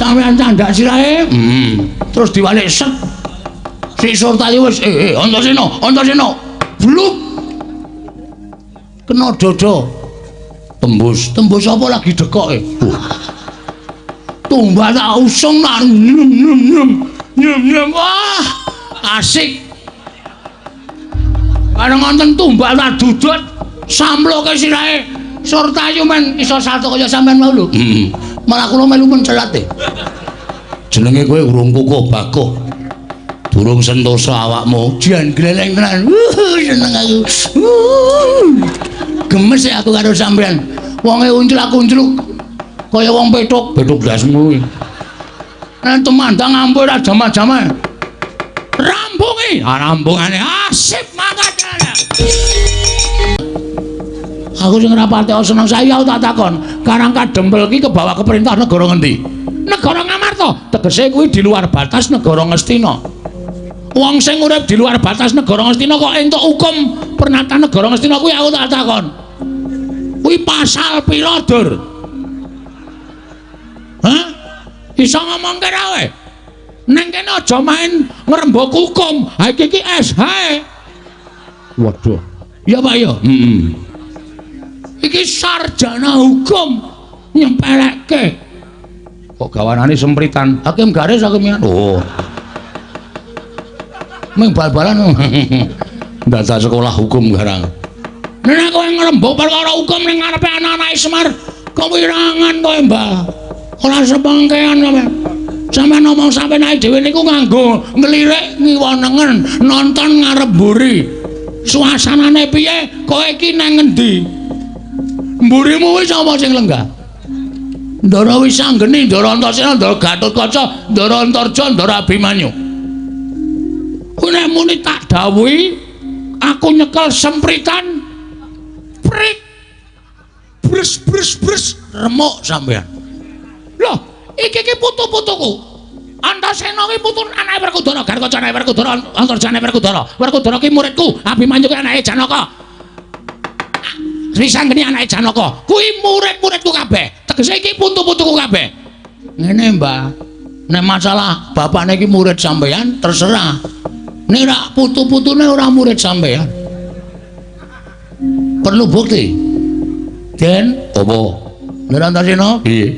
sampean candak sirahe. Terus diwalik set. Si Surtayu wis Antasena. Bluk. Kena dada. Tembus apa lagi dekoke? Tumbas tak usung nak nyem. Wah, asik. Bareng wonten tumbas tak dudut samploke sirahe Surtayu men iso salto kaya sampean mau lho. Malah kula melu mencelat e. Jenenge kowe urung kukuh bakuh. Durung sentosa awakmu, jan gleleng tenan. Seneng aku. Gemes ya aku karo sampean. Wonge uncul aku uncluk. Kaya wong petuk blasmu kuwi. Nek temandang ampun ra jama-jama. Rampungi, rampungane asip makane. Aku sing ora pati seneng saya tak takon, Karang Kadempel ki kebawa ke perintah negara ngendi? Negara Ngamarta. Tegese kuwi di luar batas negara Ngastina. Wong sing urip di luar batas negara Ngastina kok entuk hukum pernata negara Ngastina kuwi aku tak takon. Kuwi pasal pira, Dur? Hah? Iso ngomong kira kowe? Neng kene aja main ngrembug hukum. Ha iki SH. Waduh. Iya, Pak ya? Iki sarjana hukum nyempelekke. Kok gawanane sempritan? Hakim garis hakimian. Oh. Ming bal-balan. Data sekolah hukum garang. Nek kowe ngrembug perkara hukum ning ngarepe anak-anak Semar, kewirangan kowe, Mbah. Ora sepengkean kowe. Sampe ngomong sampe naik dhewe niku nganggo nglirik ngiwonengen nonton ngarep mburi. Suasanane piye? Kowe iki nang ngendi? Mburimu wis apa sing lenggah? Ndara Wisanggeni, Ndara Antasena, Ndara Gatotkaca, Ndara Antarja, Ndara Abimanyu. Ku nek muni tak dawuhi, aku nyekel sempritan prik. Bres remuk sampean. Loh, iki putu-putuku. Antasena ki putu anake Werkudara, Garkaca anake Werkudara, Antarja anake Werkudara. Werkudara ki muridku, Abimanyu ki anake Janaka. Wisanggeni anake Janaka. Kuwi murid-muridku kabeh. Tegese iki putu-putuku kabeh. Ngene, Mbah. Nek masalah bapakne iki murid sampeyan terserah. Nek ra putu-putune ora murid sampeyan. Perlu bukti. Den, apa? Nek Antasena? Piye?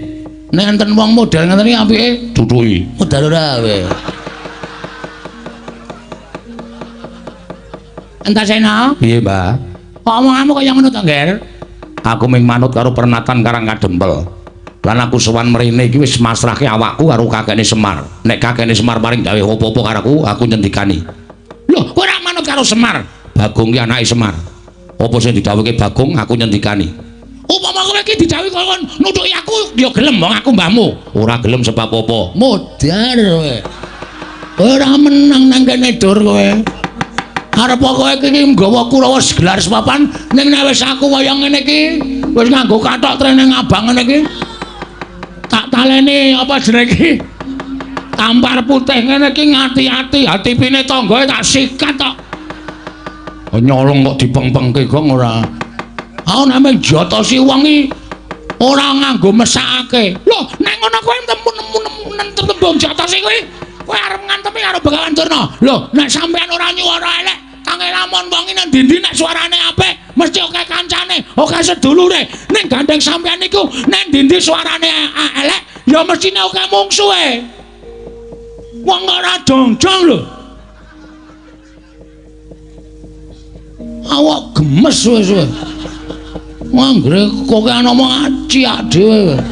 Nek enten wong model ngeten iki apike duduki. Modal ora kowe. Antasena? Piye, Mbah? Omonganmu kaya ngono to, Nger? Aku ming manut karo pernatan Karang Kadempel. Lan aku sowan mrene iki wis masrahke awakku karo kakekne Semar. Nek kakekne Semar paring gawe apa-apa karo aku nyendikani. Lho, kowe ora manut karo Semar? Bagong ki anake Semar. Apa sing didhawuhke Bagong aku nyendikani. Upama kowe iki didhawuhi kon nutuki aku ya gelem wong aku mbahmu. Ora gelem sebab apa? Modar kowe. Ora menang nang kene Dur kowe. Arep kowe iki nggawa Kurawa segelar sepapan ning nek wis aku kaya ngene iki wis nganggo kathok trene abang ngene iki tak taleni apa jenenge iki tampar putih ngene iki ngati-ati hatipine tanggae tak sikat tok nyolong kok dipeng-pengke gong ora nek mung jotosi wong iki ora nganggo mesakake lho nek ngono kowe nemu tembung jotosi kowe arep ngantemi karo Begawan Durna lho nek sampean ora nyuwara elek kange lamun wong nang ndi nek suarane apik mesti oke kancane oke sedulure ning gandeng sampean niku nek ndi suarane elek ya mestine oke mungsuhe wong ora jongjong lho awak gemes wis anggere kok ngomong ciak dhewe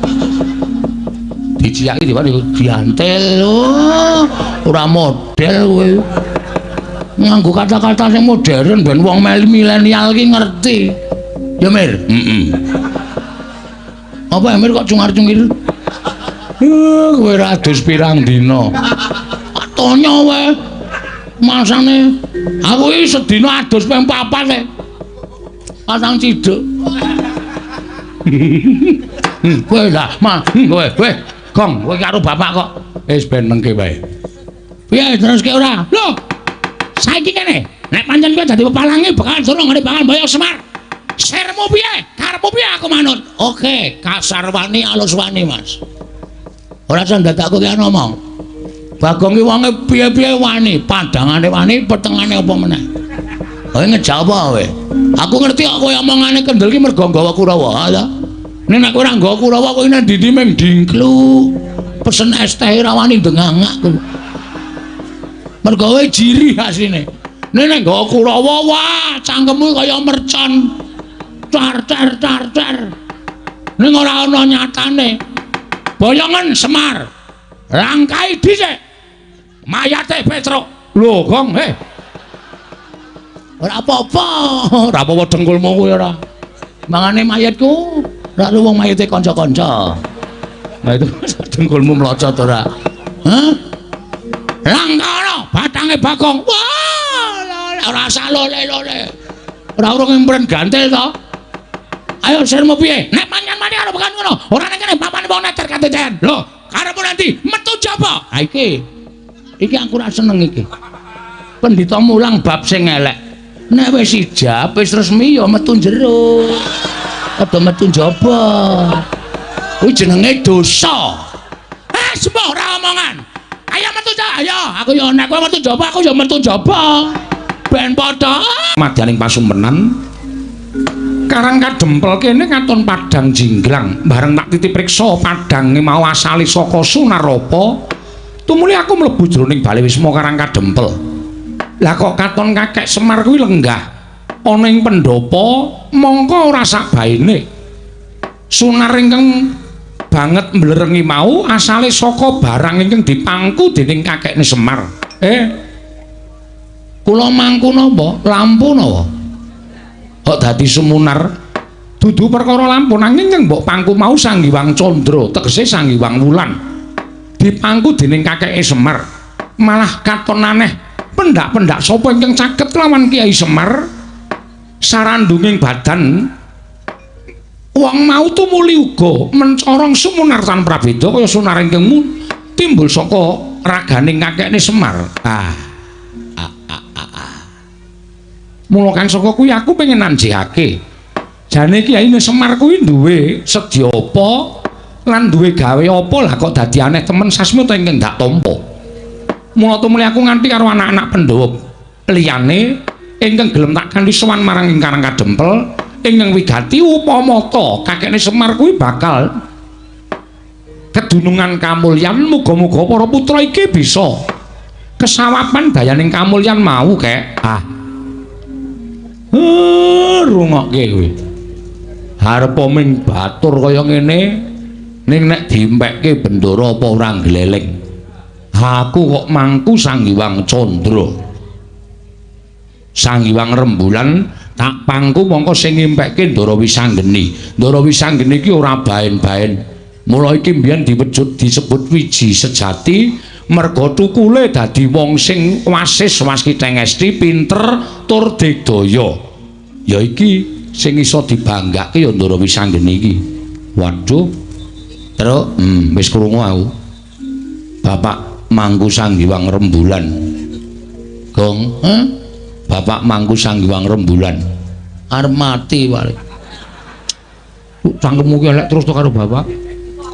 diciaki di mana diantel ora model kowe nganggo kata-kata sing modern ben wong milenial ki ngerti ya Mir apa Mir kok cungar-cungir kowe ra adus pirang dina atonya wae masane aku iki sedina adus ping 4 pasang ciduk kowe lah kowe Gong, kowe karo bapak kok wis ben nengke wae. Piye teruske ora? Lho. Saiki kene, nek pancen kowe dadi pepalangi bakal durung ngene bakal mbayar Semar. Sirmu piye? Karepmu piye aku manut? Oke, kasar wani alus wani, Mas. Ora iso ndadakku ki ngomong. Bagong ki wonge piye-piye wani, padangane wani, petengane apa meneh. Kowe ngejawab kowe. Aku ngerti kok kowe omongane kendel ki mergo nggawa Kurawa ta. Nek nek kowe ora nggawa Kurawa kowe nang ndi mung dingklu. Pesen es teh ora wani ndengangak kowe. Mergo kowe jiri asline. Nek nek nggawa Kurawa wah cangkemmu kaya mercon. Tar. Ning ora ana nyatane. Boyongan Semar. Rangkai dhisik. Mayate Petruk. Lho, Gong, ora apa-apa dengkulmu kuwi ora. Mangane mayatku, ora lu wong mayate kanca-kanca. Nah itu dengkulmu mlocot ora. Hah? Langkara batange Bagong. Wah, ora usah lole-lole. Ora urung impren gantel to. Ayo sirmu piye? Nek manyan-manyan karo bekan ngono, ora nek kene papane wong neter katetean. Lho, karepmu nanti metu jaba. Ha iki aku ora seneng iki. Pendhita mulang bab sing elek. Nek wis ijab wis resmi ya metu jero. Padha metu njaba. Kuwi jenenge dosa. Semua ora omongan. Ayo metu jaba. Ayo, aku ya nek kowe metu jaba, aku ya metu jaba. Ben padha. Madyaning pasumpenan Karang Kadempel kene katon padang jinggrang. Bareng tak titip priksa padange mau asale saka Sunarapa. Tumuli aku mlebu jroning Bale Wisma Karang Kadempel. Lah kok katon kakek Semar kuwi lenggah ana ing pendopo mongko ora sak baene. Sunar ingkang banget mblerengi mau asale saka barang ingkang dipangku dening kakekne Semar. Kula mangku napa? Lampu napa? Kok dadi sumunar? Dudu perkara lampu nanging yang mbok pangku mau Sang Hyang Candra, tegese Sang Hyang Wulan. Dipangku dening kakeke Semar. Malah katon aneh pendak-pendak sapa ingkang caket lawan Kiai Semar sarandunging badan wong mau tumuli uga mencorong sumunar tan prabeda kaya sunar ingkang timbul saka raganing kakekne Semar. Mula kang saka kuwi aku pengen nanjihake. Jane Kiyaine Semar kuwi duwe sedya apa lan duwe gawe apa lah kok dadi aneh temen sasmita ingkang dak tampa. Mula tumuli aku nganti karo anak-anak Pandhawa liyane ingkang gelem tak kanthi sowan marang ing Karang Kadempel ingkang wigati upamata kakekne Semar kuwi bakal kedunungan kamulyan. Muga-muga para putra iki bisa kesawapan dayaning kamulyan mau kek. Rungokke kowe. Arep ming batur kaya ngene ning nek diempekke bendara apa ora gleleng. Aku kok mangku Sang Hyang Candra. Sang Hyang Rembulan tak pangku mongko sing ngimpekke Ndara Wisanggeni. Ndara Wisanggeni iki ora baen-baen. Mula iki mbiyen diwujud disebut wiji sejati merga tukule dadi wong sing wasis waskiteng esti pinter tur digdaya. Ya iki sing iso dibanggake ya Ndara Wisanggeni iki. Waduh. Terus wis krungu aku. Bapak mangku Sang Hyang Rembulan. Gong, Bapak mangku Sang Hyang Rembulan. Arep mati wae. Cangkemmu ki elek terus to karo bapak.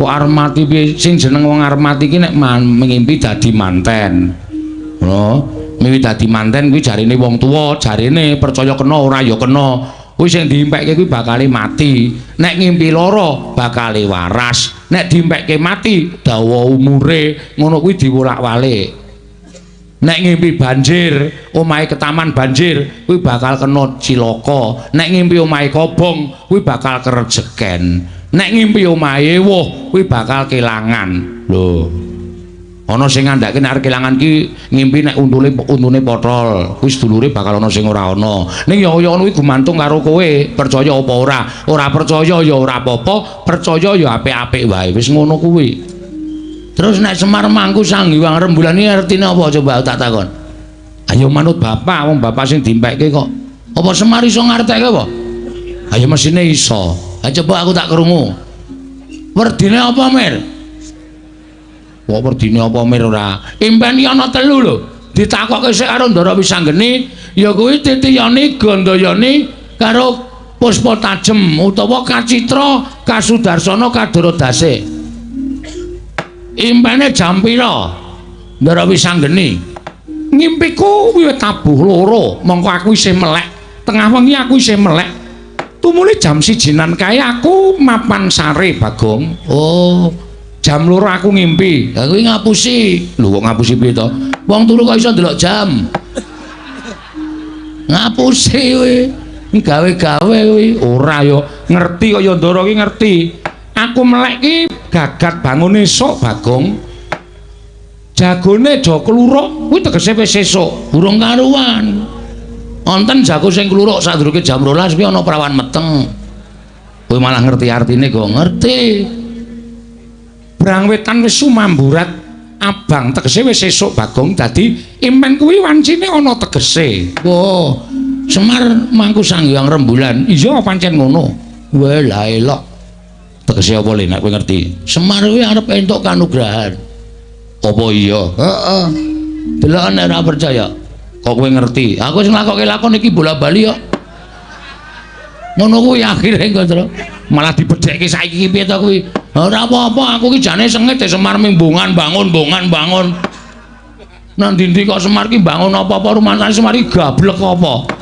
Kok arep mati piye? Sing jeneng wong arep mati ki nek ngimpi dadi manten. Oh, mimpi dadi manten kuwi jarine wong tuwa, jarine percaya kena ora ya kena. Kuwi sing diimpekke kuwi bakale mati. Nek ngimpi lara bakale waras. Nek diimpekke mati dawa umure, ngono kuwi diwolak-walik. Nek ngimpi banjir, omahe ketaman banjir, kuwi bakal kena cilaka. Nek ngimpi omahe kobong, kuwi bakal kerejeken. Nek ngimpi omahe ewuh, kuwi bakal kelangan. Lho. Ana sing ngandhake nek arep kelangan ki ngimpi nek untune potol, kuwi sedulure bakal ana sing ora ana. Ning ya ngono kuwi gumantung karo kowe, percaya apa ora. Ora percaya ya ora apa-apa, percaya ya apik-apik wae. Wis ngono kuwi. Terus nek Semar mangku Sang Hyang Rembulan iki artine apa coba tak takon. Ayo manut bapak, wong bapak sing dimpekke kok. Apa Semar iso ngartekke apa? Ayo mesine iso. Ha coba aku tak krungu. Werdine apa, Mir? Kok werdine apa, Mir ora? Impeni ana 3 lho. Ditakokke sik karo Ndara Wisanggeni, ya kuwi Titiyani Gandayani karo Puspa Tajem utawa Kacitra Kasudarsana Kadorodase. Impene jam pira? Ndara wis anggeni. Ngimpiku wiwit tabuh loro, mongko aku isih melek. Tengah wengi aku isih melek. Tumule jam 1-an kae aku mapan sare Bagong. Oh, jam loro aku ngimpi. Lah kuwi ngapusi. Lho kok ngapusi piye to? Wong turu kok iso ndelok jam. Ngapusi kowe. Gawe-gawe kuwi ora yo ngerti kaya Ndara ki ngerti. Aku melek ki gagat bangun esuk Bagong. Jagone do kluruk kuwi tegese wis esuk, burung karuan. Wonten jago sing kluruk sadurunge jam 12 kuwi ana prawan meteng. Kowe malah ngerti artine kok ngerti. Brang wetan wis sumamburat abang tegese wis esuk Bagong dadi impen kuwi wancine ana tegese. Wah, Semar mangku Sanghyang Rembulan. Iya pancen ngono. Wah, la elok. Tegese apa le nek kowe ngerti? Semar kuwi arep entuk kanugrahan. Apa iya? Heeh. Delok nek ora percaya. Kok kowe ngerti? Aku sing lakoke lakon iki bola-bali kok. Ngono kuwi akhire Gondro. Malah dibedhekke saiki piye to kuwi? Ora apa-apa, aku ki jane sengit Semar ming bongan bangun. Nang ndi kok Semar ki bangun apa-apa rumasane Semar ki gablek apa?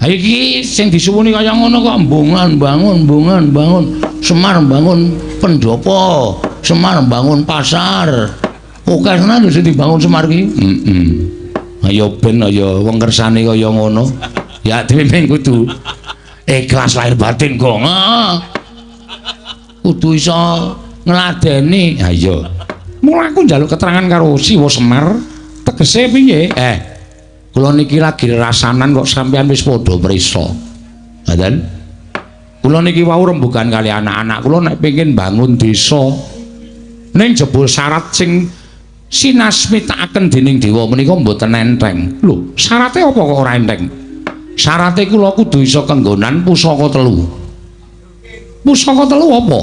Ha iki sing disuwuni kaya ngono kok bongan bangun. Semar bangun pendopo, Semar bangun pasar. Oke tenan sing dibangun Semar ki. Ayo ben ayo wong kersane kaya ngono. Ya dhewe men kudu ikhlas lahir batin kok. Kudu iso ngladeni. Ha iya. Mula aku njaluk keterangan karo Siwa Semar. Tegese piye? Kula niki lagi rasanan kok sampean wis padha mrisa. Ngaten? Kula niki wau rembugan kali anak-anak kula nek pengin bangun desa. Ning jebul syarat sing sinasmitakaken dening dewa menika mboten enteng. Lho, syarate apa kok ora enteng? Syarate kula kudu iso kenggonan pusaka 3. Pusaka 3 apa?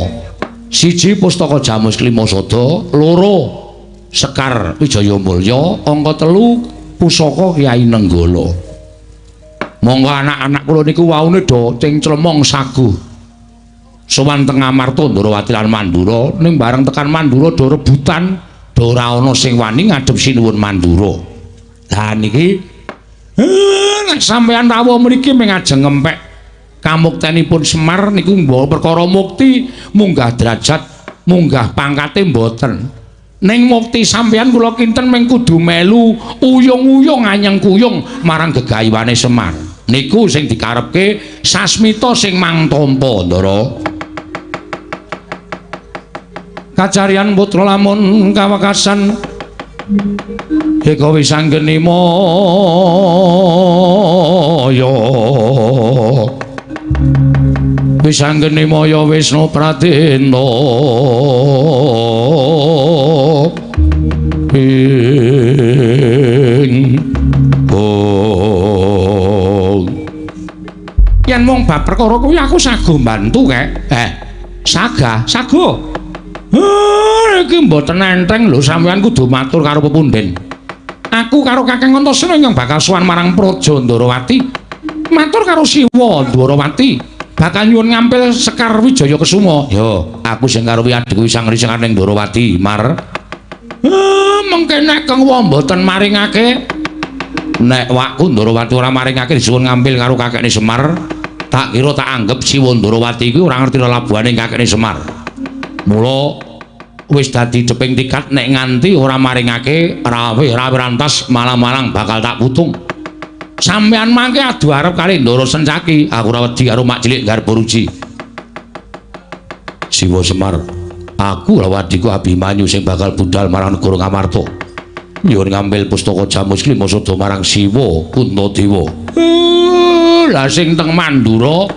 1 Pustaka Jamus Klimasada, 2 Sekar Wijaya Mulya, angka 3 Pusaka Kyai Nenggala. Monggo anak-anak kula niku waune do cing clemong saguh. Sowan teng Amarta Ndarawati lan Mandura, ning bareng tekan Mandura do rebutan, do ora ana sing wani ngadhep sinuwun Mandura. Lah niki nek sampeyan rawuh mriki ming ajeng ngempek kamuktenipun Semar niku nggawa perkara mukti, munggah derajat, munggah pangkate mboten. Ning mukti sampeyan kula kinten ming kudu melu uyung-uyung anyeng kuyung marang gegayuhane Semar. Niku sing dikarepke sasmita sing mangtampa Ndara. Kacarian putra lamun kawekasan eka wis anggeni maya. Wis anggeni maya Wisnu Pradena. Yen mung bab perkara kuwi aku saguh mbantu kek. Saga. Iki mboten enteng lho sampeyan kudu matur karo pepunden. Aku karo Kakang Antasena yang bakal sowan marang Praja Ndarawati. Matur karo Siwa Ndarawati. Bakal nyuwun ngampil Sekar Wijaya Kesuma. Yo, aku sing karo adhiku Sang Risang ning Ndarawati, Mar. Mengke nek kang wa mboten maringake nek wakku Ndarawati ora maringake disuwun ngambil karo kakekne Semar, tak kira tak anggap Siwa Ndarawati kuwi ora ngerti labuhane kakekne Semar. Mula wis dadi ceping tikat nek nganti ora maringake rawe rantas malang-malang bakal tak putung. Sampeyan mangke adu arep kali Ndara Sencaki, aku ora wedi karo mak cilik Garbaruji. Siwa Semar, aku lawadiku Abimanyu sing bakal budal marang negara Ngamarta. Nyuwun ngambil pustaka Jamus Klimasada marang Siwa Kuntadewa. Lah sing teng Mandura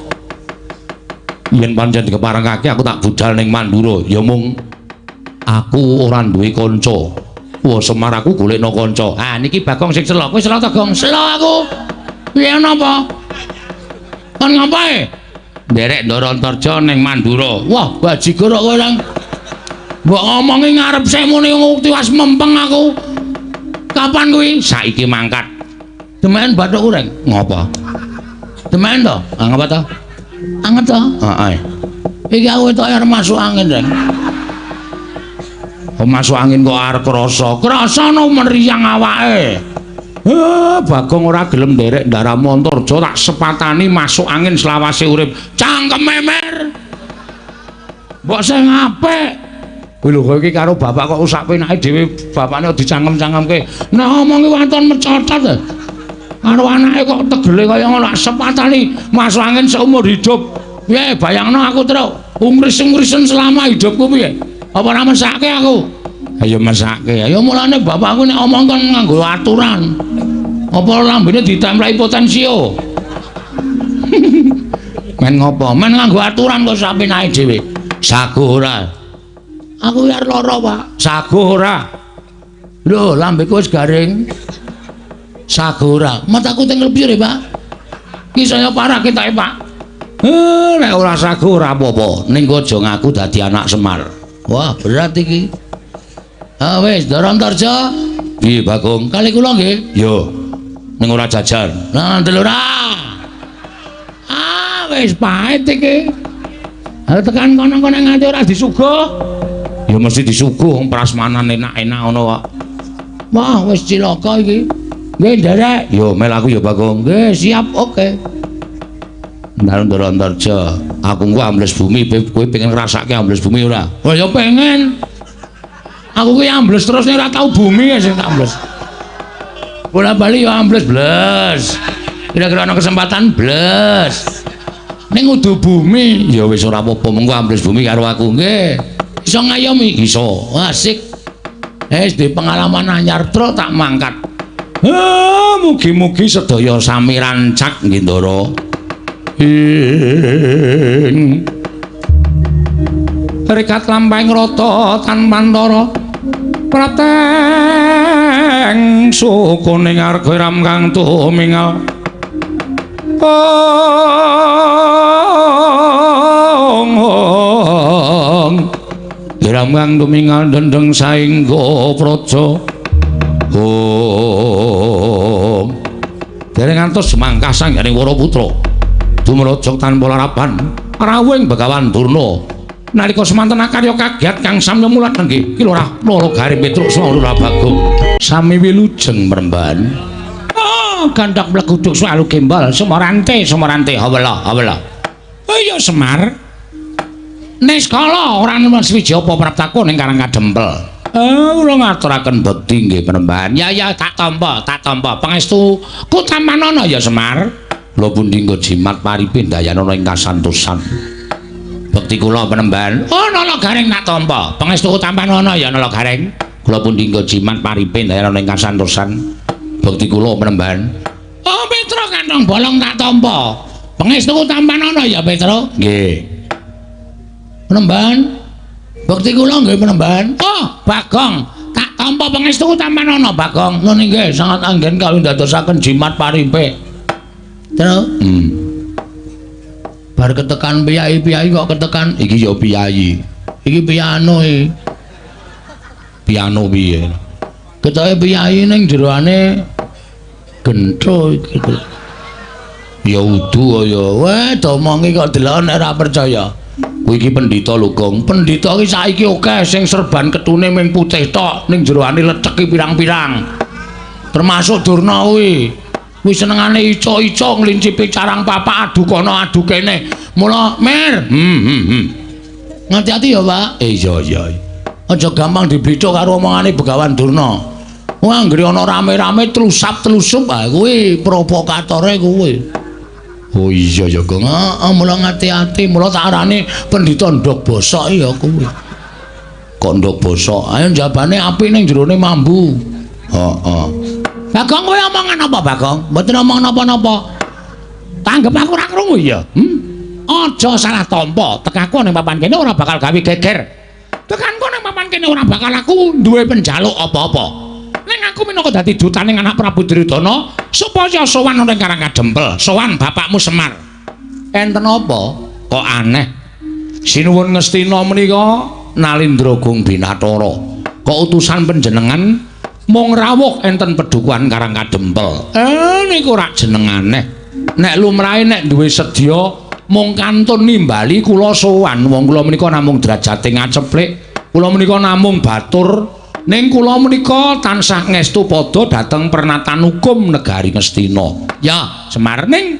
yen pancen keparengake aku tak budal ning Mandura ya mung aku ora duwe kanca. Wah Semar aku golekno kanca. Ah niki Bagong sing selo. Kowe selo ta Gong? Selo aku. Piye napa? Kon ngapae? Nderek Ndara Antarja ning Mandura. Wah, bajigur kok kowe lang. Mbok ngomongi ngarep sik muni ngukti was mempeng aku. Kapan kuwi? Saiki mangkat. Demen bathuk ureng. Ngopo? Demen to? Ngapa to? Anget to? Heeh. Iki aku tok arep masuk angin, Reng. Masuk angin kok arep krasa. Krasa no meriang awake. Bagong ora gelem nderek ndara Montorjo tak sepatani masuk angin selawase urip. Cangkem memer. Mbok sing apik. Kuwi lho kowe iki karo bapak kok usak penake dhewe bapakne dicangkem-cangkemke. Nek ngomongi waton mecotot. Karo anake kok tegele kaya ngono sepatani masuk angin seumur hidup. Piye bayangno aku terus umris-umrisen selama hidupku piye? Apa ora mesake aku? Ayo mesake. Ya mulane bapakku nek omong kon nganggo aturan. Apa lambene ditempleki potensio? Men ngopo? Men nganggo aturan kok sak penake dhewe. Saguh ora. Aku ya lara, Pak. Saguh ora. Lho, lambeku wis garing. Saguh ora. Mataku tinggal pire, Pak? Ki saya parah ketake, Pak. Nek ora saguh ora apa-apa. Ning aja ngaku dadi anak Semar. Wah, berat iki. Wis, Darantarja. Piye, Bagong? Kali kula nggih. Yo. Ning ora jajan. Lah, delura. Wis pahit iki. Tekan kono-kono nganti ora disuguh. Ya mesti disuguh prasmanan enak-enak ngono kok. Wah, wis cilaka iki. Nggih, nderek. Yo melaku ya Bagong. Nggih, siap, oke. Darantarja, aku ku ambles bumi, kowe pengen ngrasake ambles bumi ora? Oh ya pengen. Aku ki ambles terus ora tau bumi sing tak ambles. Bola-bali ya ambles blas. Kira-kira ana kesempatan blas. Ning udu bumi, ya wis ora apa-apa mengko ambles bumi karo aku nggih. Iso ngayomi, iso. Asik. Di pengalaman anyar truk tak mangkat. Mugi-mugi sedaya sami rancak nggih Ndara. Rikat lampahing rata tanpa antara prateng sukuning arga ram kang tumingal ram kang tumingal dendeng saengga praja dereng ngantos semangkah sangganing Waraputra dumrajak tanpa larapan rawuhing Begawan Durna nalika semanten akarya kagiat kang samya mulat nggih ki lurah loro garing Petruk Swara Bagong sami wilujeng mremban gandak mleguduk swalu gembal Semarante hawala ya Semar niskala ora nemen swiji apa praptaku ning Karang Kadempel kula ngaturaken bekti nggih mremban ya tak tampa pangestu Kutamanana ya Semar kula pundi nggo jimat paripin dayanana ing kasantosan bekti kula penemban nala garing tak tampa pangestu Kutamanana ya nala garing kula pundi nggo jimat paripin dayanana ing kasantosan bekti kula penemban Petra kantong bolong tak tampa pangestu Kutamanana ya Petra nggih penemban bekti kula nggih penemban Bagong tak tampa pangestu Kutamanana Bagong nuwun nggih sangat anggen kawin dadosaken jimat paripin terus bar ketekan piyai kok ketekan iki ya piyai iki piano piye ketoke piyai ning jeroane gentho iki ya udu ya weh domongi kok delok nek ora percaya kuwi iki pendhita lho Gong pendhita iki saiki akeh sing serban ketune ming putih tok ning jeroane lecek pirang-pirang termasuk Durna kuwi wis senengane ico-ico nglincipi carang papa adu kono adu kene mula mir ngati-ati ya Pak iya aja gampang diblithuk karo omongane Begawan Durna wah anggere ana rame-rame tlusap-tlusup kuwi provokatore kuwi oh iya ya Gong mula ngati-ati mula tak arani pendhita ndok bosok ya kuwi kok ndok bosok ayo jabane api ning jerone mambu Bagong kowe omongan apa Bagong? Mboten omong napa-napa. Tanggep aku ora krungu ya. Aja salah tampa. Tekaku ning papan kene ora bakal gawe geger. Tekanku ning papan kene ora bakal aku duwe penjaluk apa-apa. Ning aku minangka dadi dutaning anak Prabu Duryudana supaya sowan ning Karang Kadempel, sowan bapakmu Semar. Enten apa? Kok aneh. Sinuwun ngestina menika Nalindra Gung Binathara. Kok utusan panjenengan mung rawuh enten Pedukuhan Karang Kadempel. Niku rak jenengane. Nek lumrahe nek duwe sedya mung kantun nimbali kula sowan. Wong kula menika namung derajate ngaceplik Kula menika namung batur ning kula menika tansah ngestu padha dhateng pernatan hukum negari Ngastina. Ya, Semar ning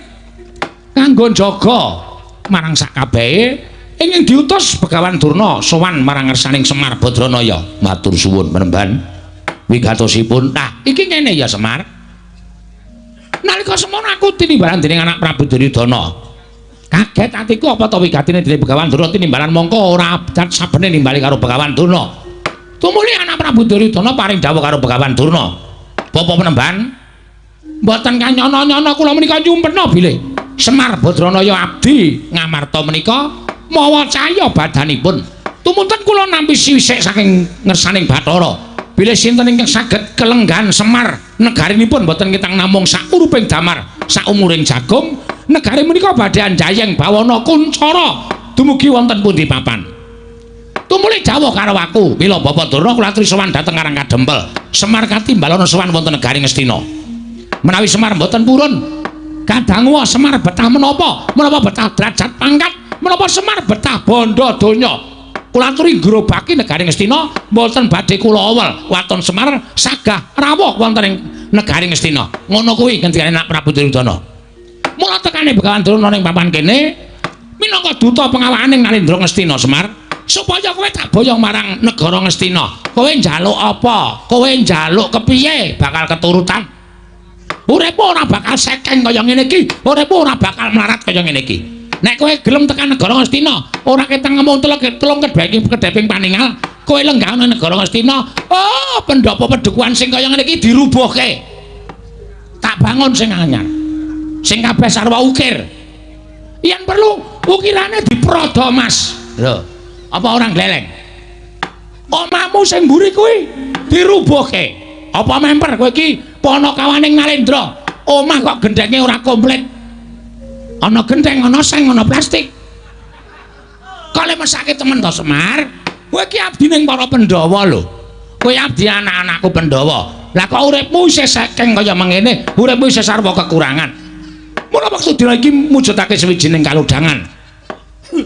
kanggo jaga marang sakabehe ingin diutus Begawan Durna sowan marang ngersaning Semar Badranaya. Matur suwun Penemban. Wigatosipun. Nah, iki ngene ya Semar. Nalika semono aku tinimbalan dening anak Prabu Duryudana. Kaget atiku apa to wigatine dening Begawan Durna tinimbalan mongko ora abdat sabene nimbali karo Begawan Durna. Tumuli anak Prabu Duryudana paring dawuh karo Begawan Durna. Bapa Penemban, mboten kanyono-nyono kula menika nyumpena bilih Semar Badranaya abdi ngamarta menika mawa cahya badanipun. Tumunten kula nampi siwisik saking ngersaning Bathara. Bilih sinten ingkang saged kelenggan Semar negarinipun mboten kitang namung sak uruping damar, sak umuring jagung, negari menika badhe anjayeng bawana kuncara dumugi wonten pundi papan. Tumuli dawuh karo aku, mila Bapak Durna kula aturi sowan dhateng Karang Kadempel. Semar katimbalana sowan wonten negari Ngastina. Menawi Semar mboten purun, kadangku Semar betah menapa? Menapa betah derajat pangkat? Menapa Semar betah bondo donya? Kula aturi ngrobaki negari Ngastina mboten badhe kula awel waton Semar sagah rawuh wonten ing negari Ngastina. Ngono kuwi ngendikane anak Prabu Duryudana. Mula tekane Begawan Durna ning papan kene minangka duta pengawaning Nalendra Ngastina Semar, supaya kowe tak boyong marang negara Ngastina. Kowe njaluk apa? Kowe njaluk kepiye bakal keturutan? Uripmu ora bakal sekeng kaya ngene iki, uripmu ora bakal mlarat kaya ngene iki. Nek kowe gelem tekan negara Ngastina, ora ketang ngomong telung kedheping paningal, kowe lenggah nang negara Ngastina, oh pendopo pedukuhan sing kaya ngene iki dirubuhke. Tak bangun sing anyar. Sing kabeh sarwa ukir. Yen perlu ukirane diprodo Mas. Lho, apa orang gleleng? Omahmu sing mburi kuwi dirubuhke. Apa memper kowe iki panakawaning Nalendra? Omah kok gendenge ora komplit. Ana gendeng, ana seng, ana plastik. Kok le mesake temen to Semar? Kowe iki abdi ning para Pandhawa lho. Kowe abdi anak-anakku Pandhawa. Lah kok uripmu isih sekeng kaya mengene, uripmu isih sarwa kekurangan. Mula wektu dina iki mujudake sawijining kalodhangan.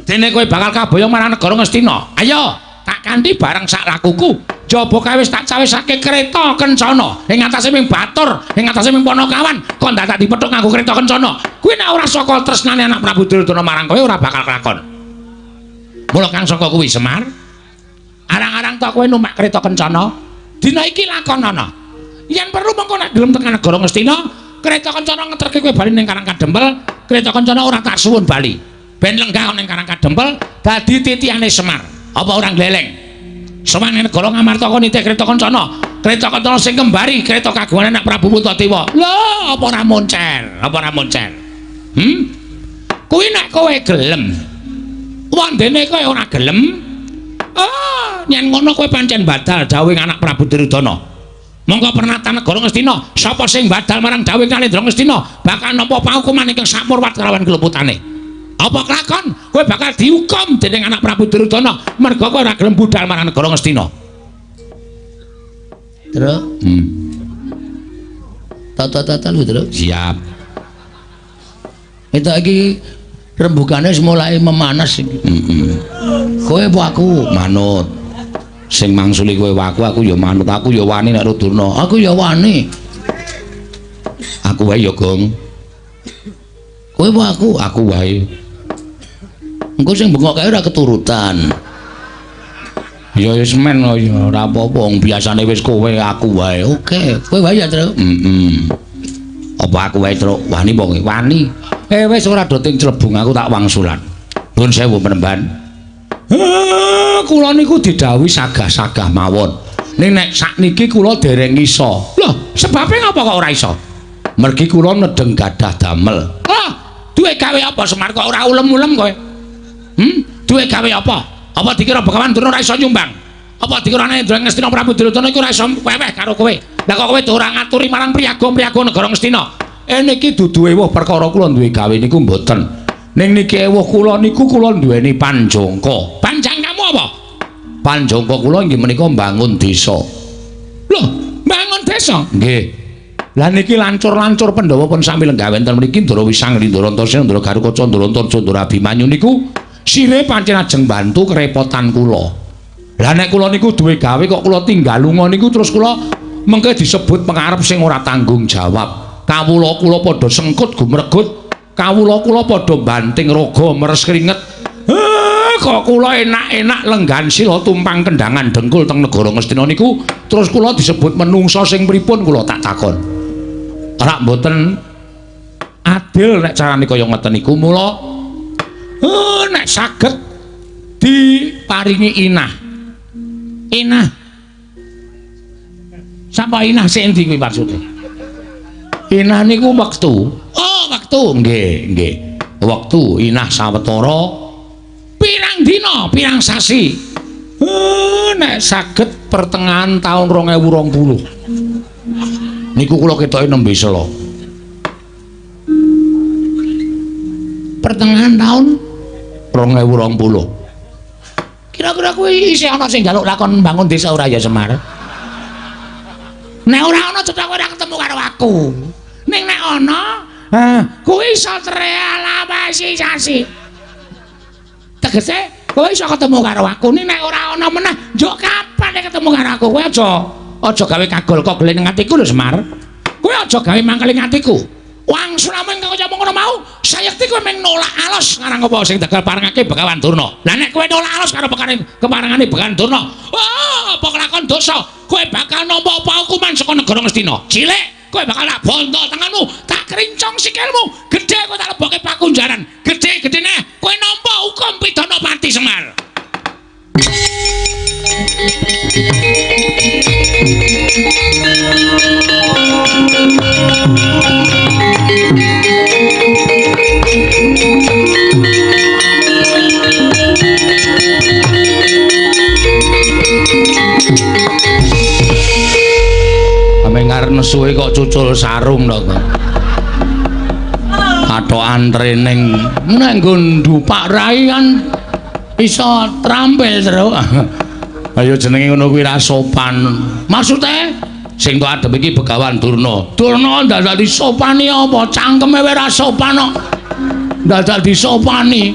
Dene kowe bakal kaboyong marang negara Ngastina. Ayo, tak kanthi bareng sak lakuku. Jaba kae wis tak cawisake kereta kencana ing atase ming batur, ing atase ming Panakawan, kok ndak tak dipethuk nganggo kereta kencana. Kuwi nek ora saka tresnane anak Prabu Duryudana marang kowe ora bakal kelakon. Mula kang saka kuwi Semar, arang-arang tok kowe numpak kereta kencana, dina iki lakonana. Yen perlu mengko nek gelem tekan negara Ngastina, kereta kencana ngeterke kowe bali ning Karang Kadempel, kereta kencana ora tak suwun bali. Ben lenggah ning Karang Kadempel dadi titiane Semar. Apa orang gleleng? Sowan negara ngamarta kon nitih kereta kencana. Kereta kencana sing kembari kereta kagungane anak Prabu Puntadewa. Lho, apa ora moncer? Apa ora moncer? Kuwi nek kowe gelem. Wandene kowe ora gelem. Yen ngono kowe pancen badal dawuhing anak Prabu Duryudana. Monggo pernatan negara Ngastina, sapa sing badal marang dawuhing Nalendra Ngastina bakal nampa paukuman ingkang sakmurwat kelawan keluputane. Apa kelakon kowe bakal dihukum dening anak Prabu Duryudana merga kowe ora gelem budal marang negara Ngastina. Terus? Tata-tata lu terus. Siap. Itu iki rembugane wis mulai memanas iki. Kowe apa aku manut. Sing mangsuli kowe aku ya manut, aku ya wani nek Durna. Aku ya wani. Aku wae ya, Gong. Kowe apa aku wae. Engko sing bengok kae ora keturutan. Ya wis men ya ora apa-apa, biasane wis kowe aku wae. Oke, kowe wae ya, Tru. Apa aku wae, Tru? Wani apa kowe? Wani. Wis ora doting clebung aku tak wangsulan. Nuwun sewu Penemban. Kula niku didhawuhi sagah-sagah mawon. Ning nek sakniki kula dereng iso. Lho, sebabe ngapa kok ora iso? Mergi kula nedeng gadah damel. Duwe gawe apa Semar kok ora ulem-ulem kowe? Duwe gawe apa? Apa dikira Begawan Durna ora iso nyumbang? Apa dikira Nalendra Ngastina Prabu Duryudana iku ora iso weweh karo kowe? Lah kok kowe ora ngaturi marang priyaga-priyaga negara Ngastina? Niki dudu ewuh perkara kula duwe gawe niku mboten. Ning niki ewuh kula niku kula duweni panjangka. Panjangkamu apa? Panjangka kula inggih menika mbangun desa. Lho, mbangun desa? Nggih. Lah niki lancur-lancur Pandhawa pun sami lenggah wonten mriki Ndara Wisang, Ndara Antasena, Ndara Garukaca, Ndara Antarja, Ndara Abimanyu niku sire pancen ajeng bantu kerepotan kula. Lah nek kula niku duwe gawe kok kula tinggal lunga niku terus kula mengke disebut pengarep sing ora tanggung jawab. Kawula kula padha sengkut gumregut. Kawula kula padha banting raga meres keringet. Kok kula enak-enak lenggan sila tumpang kendangan dengkul teng negara Ngastina niku terus kula disebut menungsa sing pripun kula tak takon. Ora mboten adil nek carane kaya ngoten niku mula nek saged diparingi inah. Inah. Sapa inah sing ndi kuwi maksude? Inah niku wektu. Oh, wektu. Nggih. Wektu inah sawetara pirang dina, pirang sasi. Nek saged pertengahan taun 2020. Niku kula ketoke nembe sela. Pertengahan taun 2020. Kira-kira kuwi isih ana sing njaluk lakon bangun desa ora ya Semar? Nek ora ana cocok ora ketemu karo aku. Ning nek ana, kuwi iso trealawasi sasi. Tegese kowe iso ketemu karo aku. Ning nek ora ana meneh, njuk kapan nek ketemu karo aku? Kowe aja gawe kagol kok gelen ning atiku lho Semar. Kowe aja gawe mangkel ning atiku. Wang Sulamen kang ngomong ngono mau, sayekti kowe meng nolak alus ngarang apa sing tegal parengake Begawan Durna. Lah nek kowe nolak alus karo keparengane Begawan Durna, apa kelakon dosa, kowe bakal nampa apa hukuman saka negara Ngastina. Cilik, kowe bakal tak bondo tanganmu, tak krincong sikilmu, gedhe kowe tak lebokke pakunjaran. Gedhe-gedhene kowe nampa hukum pidana mati Semar. Amengar nesuhe kok cucul sarung to. Athokan trening nek nggo ndupak rai kan iso trampil terus. Ayo jenenge ngono kuwi ra sopan. Maksude sing tok adep iki Begawan Durna. Durna ndak disopani apa? Cangkeme wae ra sopan kok. Ndak disopani.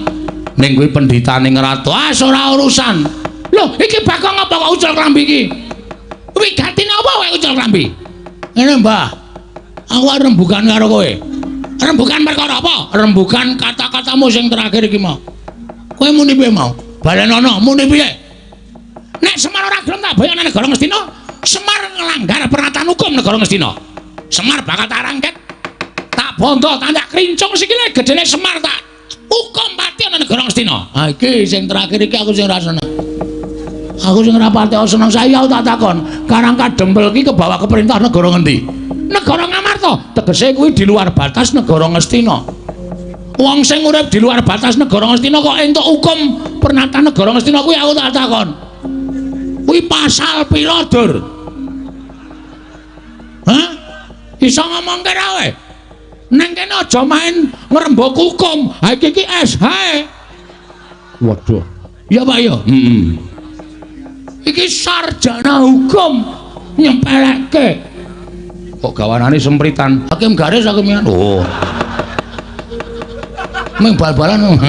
Ning kuwi pendhitaning ratu. Ora urusan. Lho, iki bakal apa kok ucul klambi iki? Wigatine apa wae ucul klambi? Ngene, Mbah. Aku rembugan karo kowe. Rembugan perkara apa? Rembugan kata-katamu sing terakhir iki mau. Kowe muni piye mau? Balenono muni piye? Nek Semar ora gelem tak bayane negara Ngastina, Semar nglanggar pernyataan hukum negara Ngastina. Semar bakal tak rangket. Tak bondo, tak krincung sikile gedene Semar tak hukum mati ana negara Ngastina. Ha iki sing terakhir iki aku sing ora seneng. Aku sing ora pati seneng saya tak takon, Karang Kadempel iki kebawa ke perintah negara ngendi? Negara Ngamarta, tegese kuwi di luar batas negara Ngastina. Wong sing urip di luar batas negara Ngastina kok entuk hukum pernyataan negara Ngastina kuwi aku tak takon. Kuwi pasal pira, Dur? Hah? Iso ngomongke ra kowe? Neng kene aja main ngrembug hukum. Ha iki SH. Waduh. Iya, Pak ya? Iki sarjana hukum nyempelekke. Kok gawanane sempritan? Hakim garis hakim. Oh. Meng bal-balan.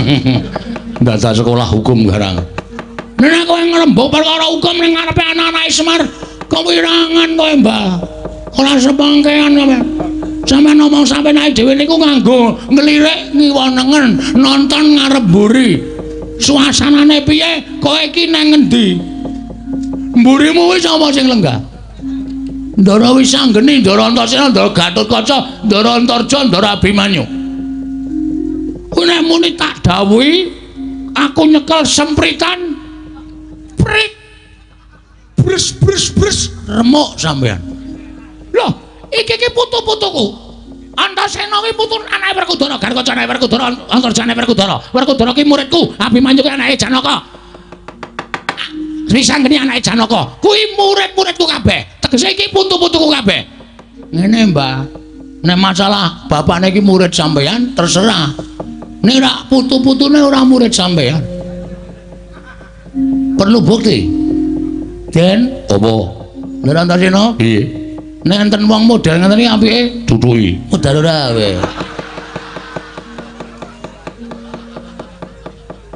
Data sekolah hukum garang. Nek kowe ngrembug perkara hukum ning ngarepe anak-anak Semar, kewirangan kowe, Mbah. Ora sepangkean kowe. Sampeyan ngomong sampeyan ae dhewe niku nganggo nglirik ngiwonengen, nonton ngarep mburi. Suasanane piye? Kowe iki nang ngendi? Mburimu wis apa sing lenggah? Ndara Wisanggeni, Ndara Antasena, Ndara Gatotkaca, Ndara Antarja, Ndara Abimanyu. Kuwi nek muni tak dawuhi, aku nyekel sempritan prit bres remuk sampean. Loh, iki putu-putuku. Antasena kuwi putu anake Werkudara, Garkaca anake Werkudara, Antarja anake Werkudara. Werkudara ki muridku, Abimanyu ki anake Janaka. Wisanggeni anake Janaka. Kuwi murid-muridku kabeh. Tegese iki putu-putuku kabeh. Ngene, Mbah. Nek masalah bapakne iki murid sampean terserah. Nek ora putu-putune ora murid sampean. Perlu bukti. Den, apa? Nek Antasena? Piye? Nek enten wong model ngene iki apike duduki. Modal ora wae.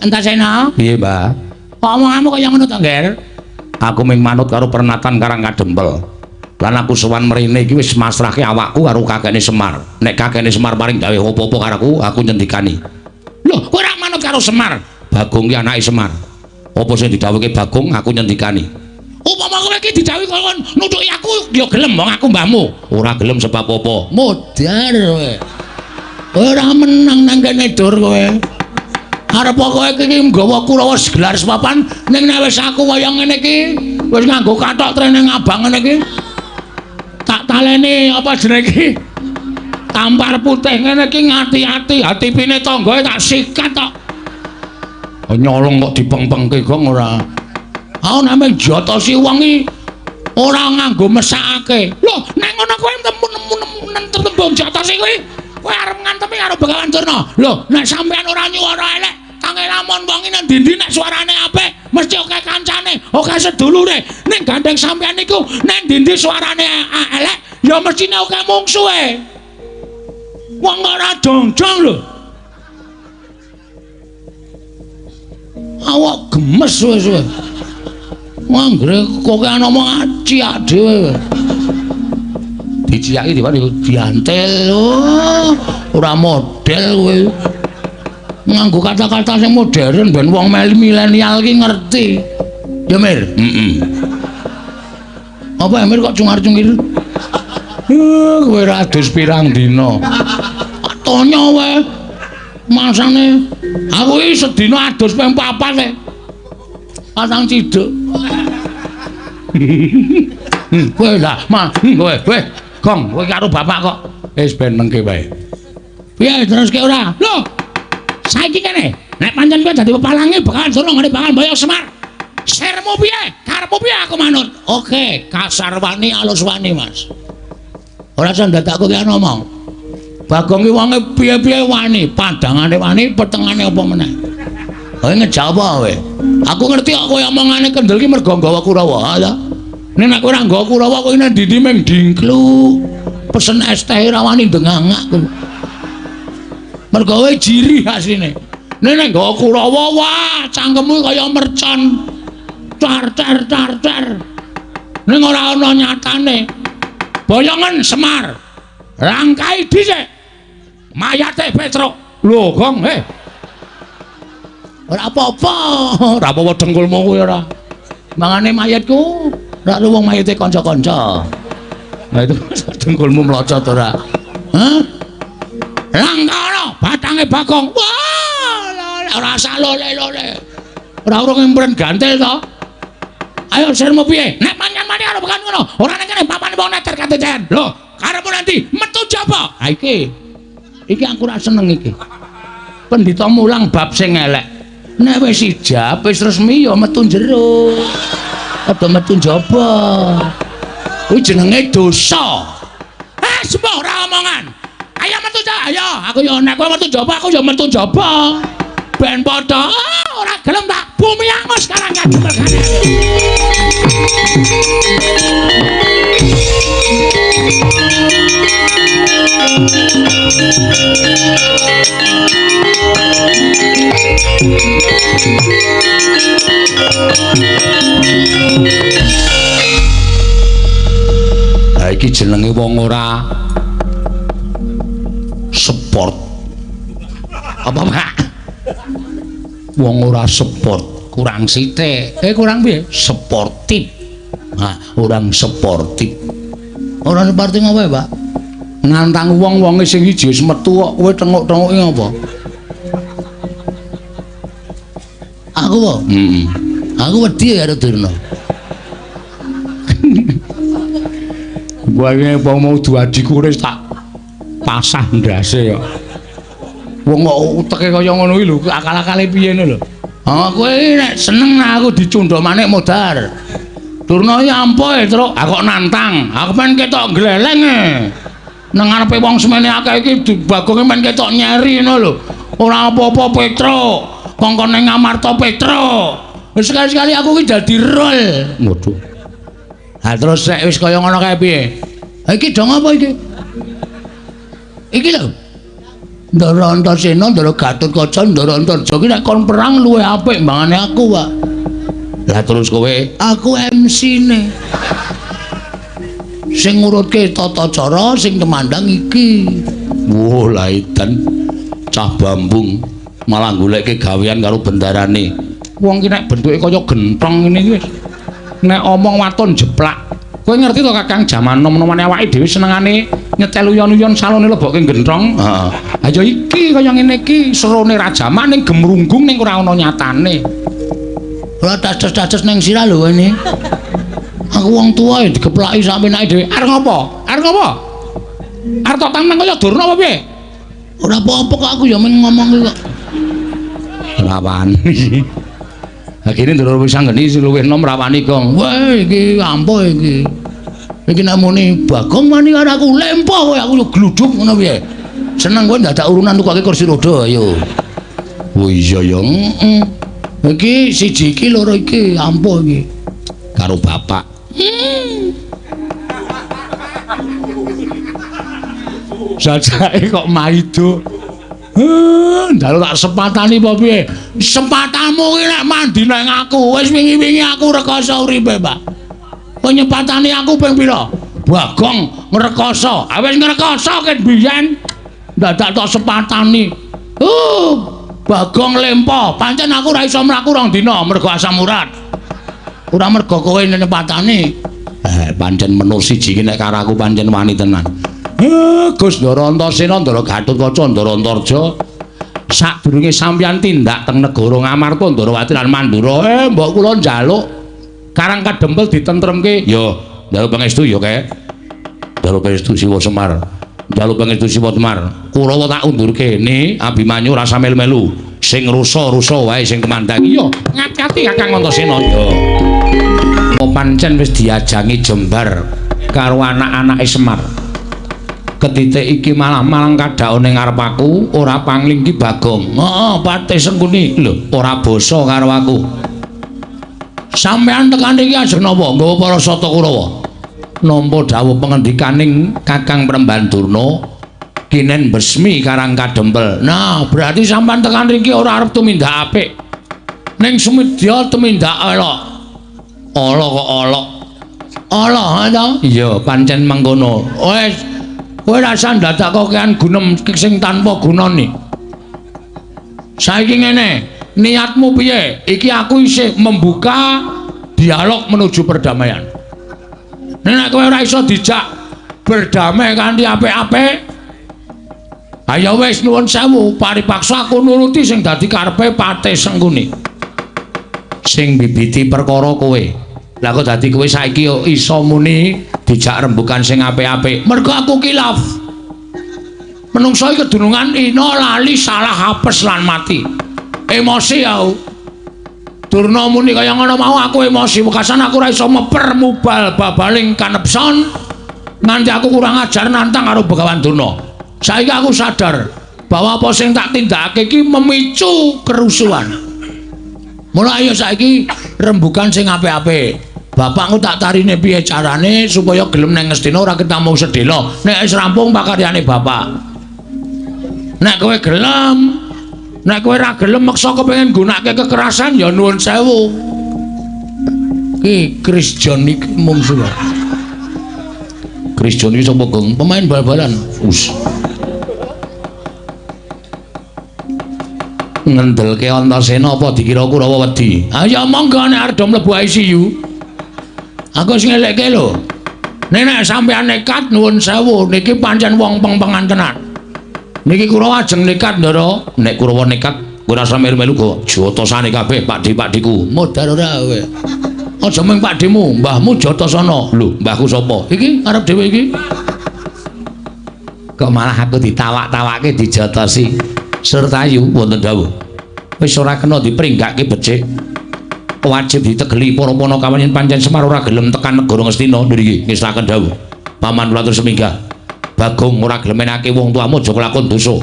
Antasena? Piye, Mbah? Omonganmu kaya ngono to, Nger? Aku ming manut karo pernatan Karang Kadempel. Lan aku sowan mrene iki wis masrahke awakku karo kakekne Semar. Nek kakekne Semar paring gawe apa-apa karo aku nyendikani. Lho, kowe ora manut karo Semar. Bagong ki anake Semar. Apa sing didhawuhke Bagong aku nyendikani. Upama kowe iki didhawuhi kon nutuki aku ya gelem wong aku mbahmu. Ora gelem sebab apa? Modar kowe. Ora menang nang kene dur kowe. Arep kowe iki nggawa Kurawa segelar sepapan ning nek wis aku kaya ngene iki wis nganggo kathok trene abang ngene iki. Tak taleni apa jenenge iki? Tampar putih ngene iki ngati-ati, hati pine tanggae tak sikat tok. Nyolong kok dipeng-pengke gong ora. Aku nek jotosi wong iki ora nganggo mesakake. Lho, nek ngono kowe tembung jotosi kuwi, kowe arep ngantemi karo Begawan Durna. Lho, nek sampean ora nyuwara elek, kangge lamun wong iki nang ndi-ndi nek suarane apik, mesti oke kancane, oke sedulure. Ning gandeng sampean niku nek ndi-ndi suarane elek, ya mestine oke mungsuhe. Wong ora jongjong lho. Awak gemes wis. Anggere kok ngomong ciak dhewe. Diciaki diantel. Ora model kowe. Nganggo kata-kata sing modern ben wong milenial ki ngerti. Ya Mir? Apa Mir kok cungar-cungir? Kowe ra adus pirang dina. Tonyo wae. Masane aku iki sedina adus ping 4 e. Pasang ciduk. Kowe lah, kowe, Gong, kowe karo bapak kok wis ben nengke wae. Piye terus ke ora? Lho. Saiki kene, nek pancen kowe dadi pepalange Begawan Durna ngene Begawan Boyo Semar. Sirmu piye? Karepmu piye aku manut? Oke, kasar wani alus wani, Mas. Ora usah ndadakku ki ngomong. Bagong ki wonge piye-piye wani, padangane wani, petengane apa meneh. Kowe ngejawab kowe. Aku ngerti kok kowe omongane kendel ki mergo nggawa Kurawa ya. Nek kowe ora nggawa Kurawa kowe nang ndi meng dingklu. Pesen es teh ra wani ndengangak kowe. Mergo kowe jiri asline. Nek nggawa Kurawa wah cangkemmu kaya mercon. Tar. Ning ora ana nyatane. Boyongan Semar. Rangkai dhisik. Mayate Petruk. Lho, Gong, ora apa-apa, ora apa-apa dengkulmu kuwi ora. Mangane mayatku, ora wong mayate kanca-kanca. Lah itu dengkulmu mlocot ora. Hah? Langkara batange Bagong. Wah, ora usah lole-lole. Ora urung impren gantel to. Ayo sirmu piye? Nek manyan mani karo Begawan ngono, ora nek kene papane wong neter katejen. Lho, karepmu nanti metu jaba. Ha iki aku ora seneng iki. Pendhita mulang bab sing elek. Nek wis ijab wis resmi ya metu njero. Ada metu njaba. Kuwi jenenge dosa. Semua ora omongan. Ayo metu jaba. Ayo, aku ya nek kowe metu jaba aku ya metu jaba. Ben padha ora gelem tak bumi angus Karang Kadempel kene. Ha iki jenenge wong ora sport. Apa Pak? Wong ora sport, kurang sithik. Kurang piye? Sportif. Nah, orang sportif. Ora seperti ngopo ya, Pak? Nantang wong-wonge sing siji wis metu kok kowe tengok-tengoki ngopo? Aku po? Aku wedi ya karo Durna. Wae apa mau duadiku wis tak pasah ndase ya. Wong kok uteke kaya ngono iki lho, akal-akale piye lho. Kowe nek seneng aku dicundhok manik modar. Durna iki ampuh Truk, aku kok nantang. Aku men ketok gleleng e. Nang ngarepe wong semene akeh iki Bagong men ketok nyeri ngono lho. Ora apa-apa Petruk. Kongkon ning Ngamarta Petruk. Wis sekali-sekali aku iki dadi rol. Waduh. Ha terus nek wis kaya ngono kae piye? Ha iki dong apa iki? Iki lho. Ndara Antasena, Ndara Gatotkaca, Ndara Antarja iki nek kon perang luwih apik mbangane aku, Pak. Lah terus kowe aku MC-ne. Sing ngurutke tata cara sing temandang iki. Wah, lah edan cah Bambung malah goleke gawean karo bendarane. Wong ki nek bentuke kaya genthong ngene iki wis. Nek omong waton jeplak. Kowe ngerti to Kakang jaman nom-nomane awake dhewe senengane nyetel uyon-uyon salone lebokke genthong. Heeh. Ha ya iki kaya ngene iki serone rajaman ning gemrunggung ning ora ana nyatane. Ora dados-dados ning sirah lho ngene. Aku wong tuwa ya digeplaki sak penake dhewe. Arep ngopo? Arep ngopo? Arep tok tang kaya Durna apa piye? Ora apa-apa kok aku ya men ngomong kok. Rawani. Akhire ndoro wis anggeni luwih nom rawani kong. Wah iki ampuh iki. Iki nek muni Bagong wani karo aku lempoh kowe aku yo gluduk ngono piye. Seneng kowe dadak urunan tukake kursi roda ayo. Oh iya ya. Iki siji iki loro iki ampuh iki. Karo bapak. Sajake kok maido. Ndalu tak sepatani apa piye? Sempatanmu ki nek mandi nang aku. Wis wingi-wingi aku rekoso uripe, Pak. Kowe nyepatani aku ping pira? Bagong ngrekoso. Ah wis ngrekoso ken biyen. Dadak tok sepatani. Bagong lempo. Pancen aku ora iso mlaku rong dina mergo asam urat. Ora mergo kowe nyepatani. Pancen menur siji ki nek karo aku pancen wani tenan. Gus Ndara Antasena, Ndara Gatotkaca, Ndara Antarja. Sadurunge sampeyan tindak teng negara Ngamarta, Ndarawati lan Mandura, mbok kula njaluk Karang Kadempel ditentremke. Ya, njaluk pangestu ya, Kek. Njaluk pangestu Siwa Semar. Njaluk pangestu Siwa Semar. Kurawa tak undurke ne Abimanyu rasa melu-melu. Sing rusa-rusa wae sing kemandang. Iya, ngati-ati Kakang Antasena. Ya. Pancen wis diajangi jembar karo anak-anake Semar. Ketitik iki malah kadhaone ngarep aku ora pangling ki Bagong. Heeh, Pate Sengkuni. Lho, ora basa karo aku. Sampeyan tekan iki ajeng napa? Nggawa para Sata Kurawa. Nampa dawuh pengandikaning Kakang Prembandurna kinen besmi Karang Kadempel. Nah, berarti sampeyan tekan iki ora arep tumindak apik. Ning sumedya tumindak elok. Ala kok ala. Ala ha to? Iya, pancen mangkono. Wis kowe rasa dadak kokean gunem sing tanpa gunane. Saiki ngene, niatmu piye? Iki aku isih membuka dialog menuju perdamaian. Nek kowe ora iso dijak berdamai kanthi apik-apik, ayo wis nuwun sewu, paripaksa aku nuruti sing dadi karepe Pate Sengkuni. Sing bibiti perkara kowe. Lah kok dadi kowe saiki iso muni dijak rembukan sing apik-apik. Mergo aku kilaf. Menungso iki kedunungan ina lali salah hapes lan mati. Emosi aku. Durna muni kaya ngono mau aku emosi. Wekasan aku ora iso meper mubal babaling kanepson nganti aku kurang ajar nantang karo Begawan Durna. Saiki aku sadar bahwa apa sing tak tindakake iki memicu kerusuhan. Mula ayo saiki rembukan sing apik-apik. Bapakku tak tarine piye carane supaya gelem nang Ngastina ora ketemu sedhela. Nek wis rampung pakaryane bapak. Nek kowe gelem, nek kowe ora gelem meksa kepengin gunakake kekerasan ya nuwun sewu. Ki Chris John iki mung suwe. Chris John iki sapa, Gong? Pemain bal-balan. Ngendelke Antasena apa dikira Kurawa wedi? Ah ya monggo nek arep mlebu ICU. Aku sing ngelekke lho. Nek sampeyan nekat nuwun sewu, niki pancen wong peng-pengan tenan. Niki Kurawa ajeng nekat, Ndara. Nek Kurawa nekat, kowe rasa melu-melu kok jotosane kabeh pakdi-pakdiku. Modar ora kowe. Aja mung pakdimu, mbahmu Jotosono. Lho, mbahku sapa? Iki arep dhewe iki. Kok malah aku ditawak-tawake dijotosi. Sertayu wonten dawuh. Wis ora kena dipringgake becik. Wajib ditegeli para Panakawan yen pancen Semar ora gelem tekan negara Ngastina niki ngislaken dawuh. Paman kula atur seminggah. Bagong ora gelem menake wong tuamu aja kelakon dosa.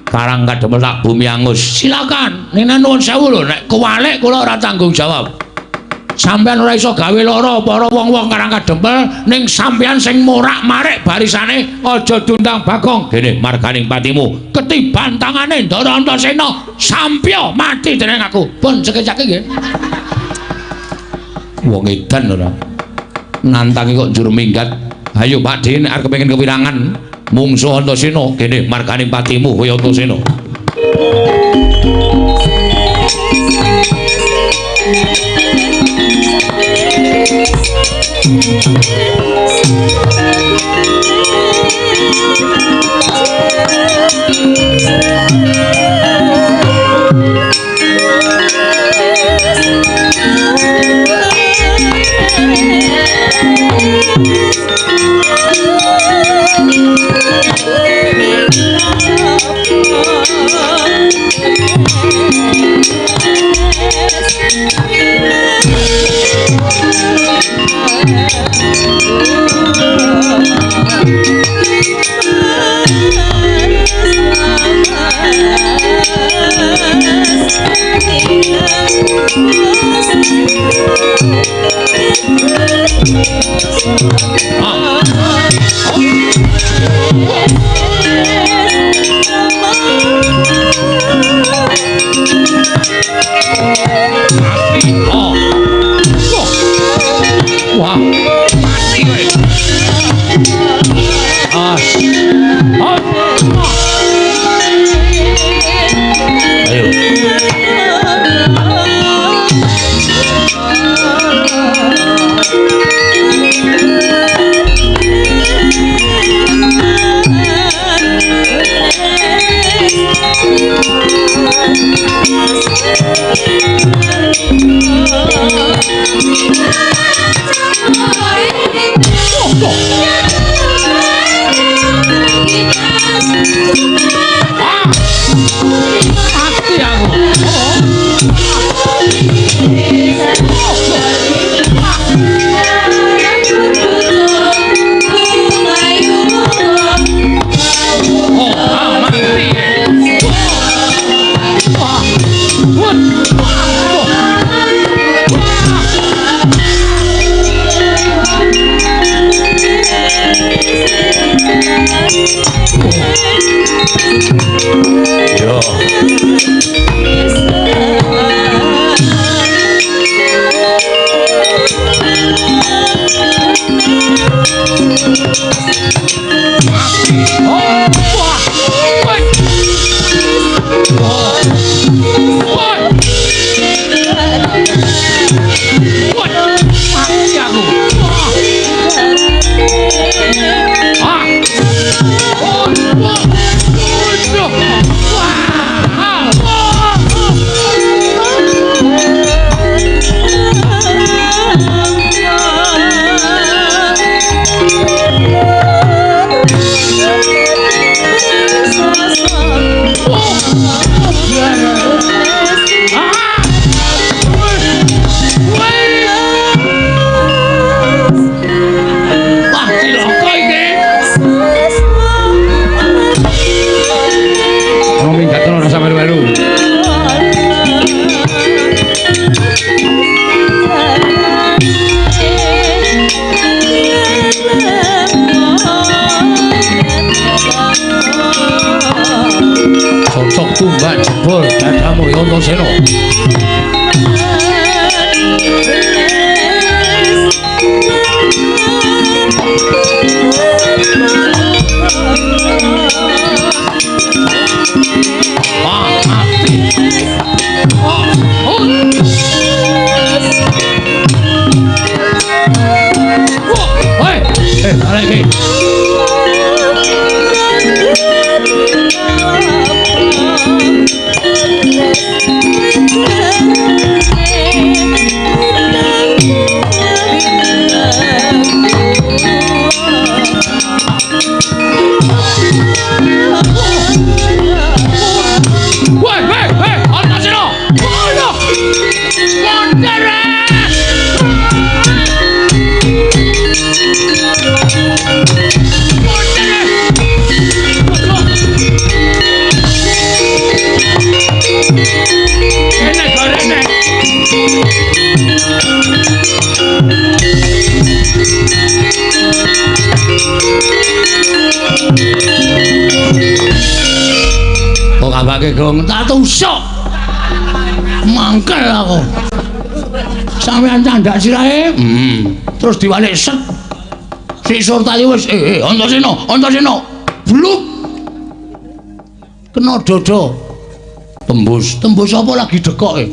Karang Kadempel tak bumi angus. Silakan. Nek nuwun sewu lho, nek kewalik kula ora tanggung jawab. Sampeyan ora iso gawe lara para wong-wong Karang Kadempel ning sampeyan sing morak-marik barisane aja diundang Bagong. Dene marganing patimu ketiban tangane Ndara Antasena sampya mati dening aku. Pun sekejake nggih. Wong edan ora. Nantangi kok njur minggat. Ayo Pakde nek arep kepengin kewirangan mungsuh Antasena kene margane patimu kaya Antasena. Tumbak jebol dadamu Antasena. Kok abake gong tak tusuk. Mangkel aku. Sampeyan candak sirahe. Terus diwalik set. Si Surtayu wis Antasena. Bluk. Kena dada. Tembus apa lagi dekoke?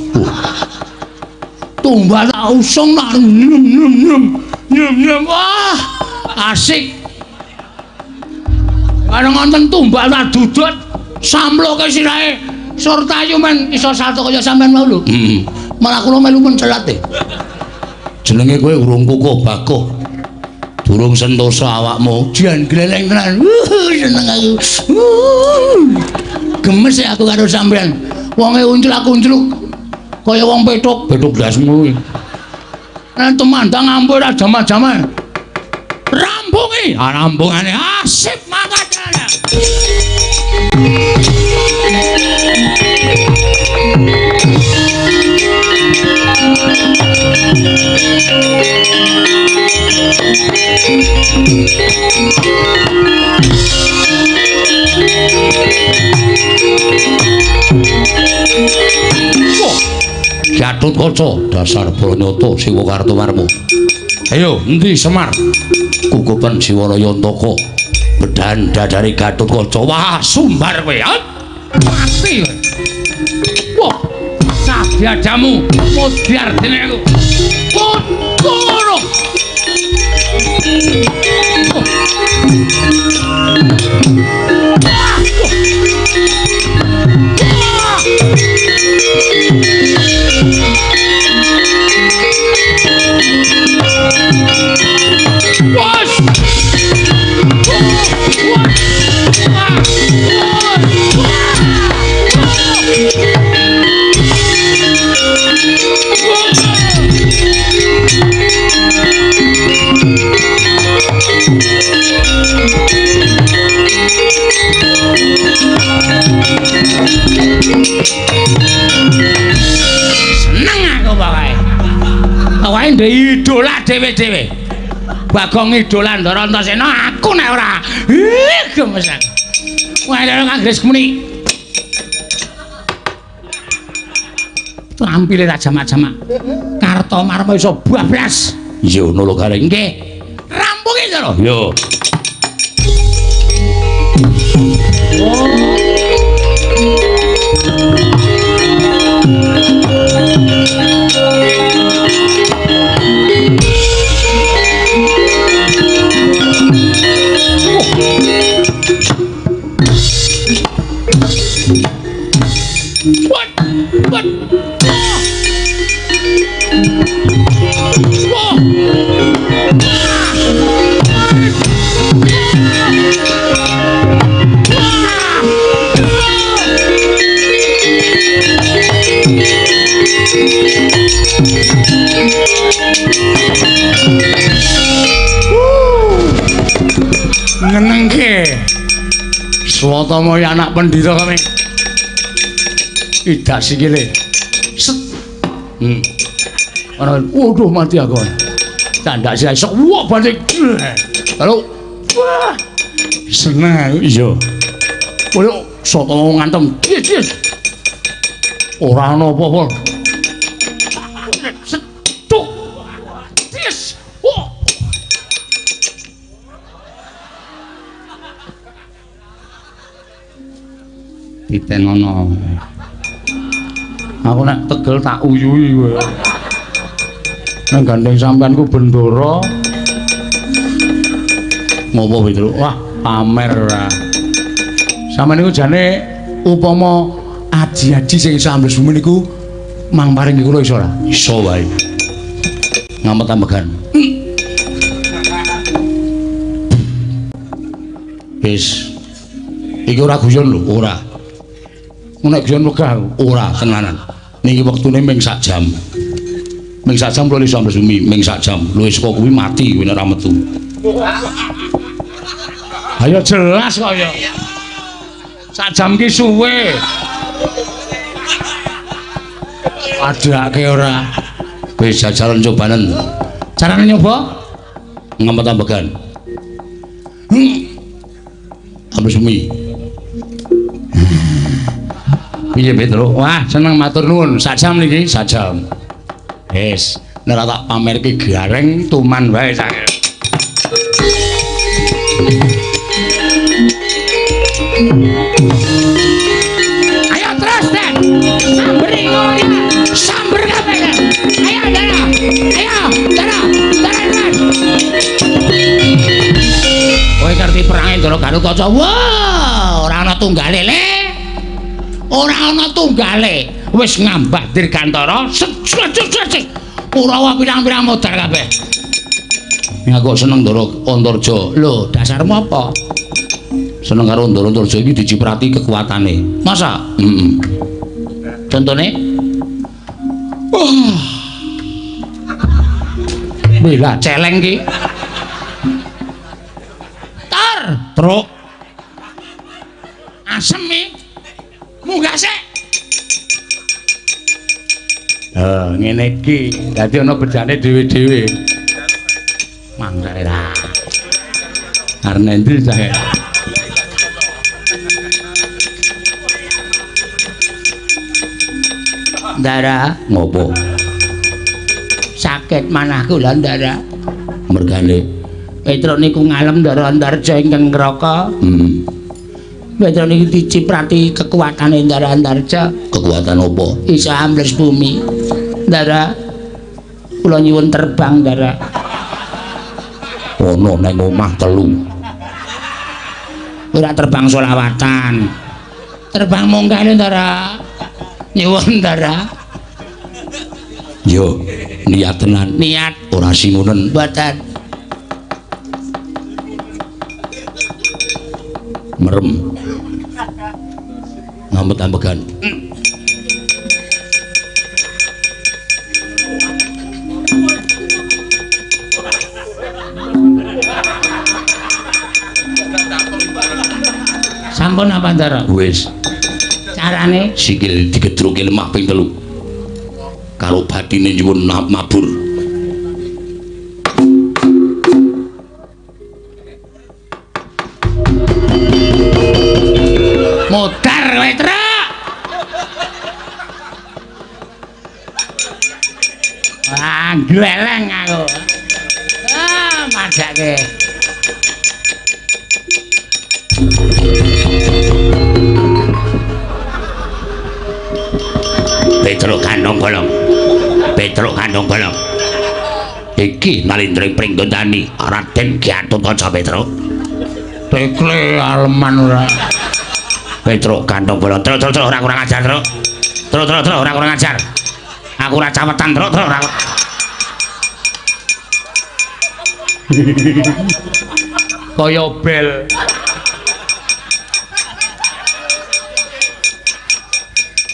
Tumbal tak usung nak nyem. Wah, asik. Karena ngonten tumbal tak dudut samploke sirahe Surtayu men iso salto kaya sampean mau lho. Malah kula melu mencelat e. Jenenge kowe urung kukuh bakuh. Durung sentosa awakmu. Jan gleleng tenan. Seneng aku. Gemes ya aku karo sampean. Wonge unclak-uncluk kaya wong petuk blasmu kuwi. Nek temandang ampun ra jama-jama. Rampungi, rampungane asip mangkane. Gatotkaca dasar Branyata Siwa Kartowarma. Ayo endi Semar? Kukupen Siwanaya Antaka. Bedan dadari Gatotkaca. Wah, sumbar kowe. Mati. Wah, sabyadamu modar dene aku. Kono. Seneng aku pokoke. Awake ndek idola dhewe-dhewe. Bagong idola Ndara Antasena aku nek ora. Gemes aku. Wah, lha Anggris muni. Tampile ra jamak-jamak. Kartomarma iso bablas. Iya ngono lho Gareng. Nggih. Rampungi to lho. Yo. What? Ngenengke Swatama anak pendhita kami idak sikile set waduh mati aku candak sih sok wah balik halo wah seneng iya boleh Swatama ngantem yes ora ana apa-apa set tuk yes wah ditenono aku nek tegel tak uyui kowe nang gandeng sampean ku Bendoro ngopo Pedro wah pamer ora sampean niku jane upama aji-aji sing iso ambles bumi niku mang paring kula iso ora iso wae ngamet ambegan wis iki ora guyon lho ora nek guyon wegah ora tenanan niki wektune ming sak jam kula iso ambles bumi ming sak jam lho saka kuwi mati kowe nek ora metu ayo jelas kok ya sak jam ki suwe adake ora wis jajaran cobanen carane nyoba ngamet ambegan ambles bumi piye Petro wah seneng matur nuwun sak jam niki sak jam wis nek tak pamerke gareng tuman wae sae. Ayo terus Den. Samberi ngono. Samber kabeh. Ayo Dara. Ayo Dara. Dara terus. Kowe ngerti perang Indra Garukaca? Wah, ora ana tunggale le. Ora ana tunggale. Wis ngambak Dirgantara. Kurawa pirang-pirang modal kabeh. Ya kok seneng Ndara Antarja. Lho, dasarmu apa? Seneng karo Ndara Antarja iki diciprati kekuatane. Masa? Heeh. Contone? Wah. Bela celeng ki. Tar, truk. Asem iki. Munggah sik. Ngene iki dadi ana bedane dhewe-dhewe. Mangsae ra. Arep ndi sae? Ndara, ngopo? Sakit manahku lho Ndara. Mergane Petruk niku ngalem Ndara Antarja ingkang neraka. Petruk niku diciprati kekuatane Ndara Antarja. Kekuatan apa? Isa ambles bumi. Ndara, kula nyuwun terbang Ndara. Ono nang omah telu. Ora terbang selawatan. Terbang munggah Ndara. Nyuwun Ndara. Yo, niat tenan. Niat ora singunen. Mboten. Merem. Ngambet-ambegan. Sampun apa Ndara? Wis. Carane sikil digedruke lemah ping 3. Karo batine nyuwun mabur. Modar kowe, Truk. Wah, gleleng aku. Madake. Petruk kandhong bolong. Petruk kandhong bolong. Iki nalindring pringgondani Raden Gatotkaca Petruk. Tekle aleman ora. Petruk kandhong bolong. Truk ora kurang ajar, Truk. Truk ora kurang ajar. Aku ora cawetan, Truk ora. Kaya bel.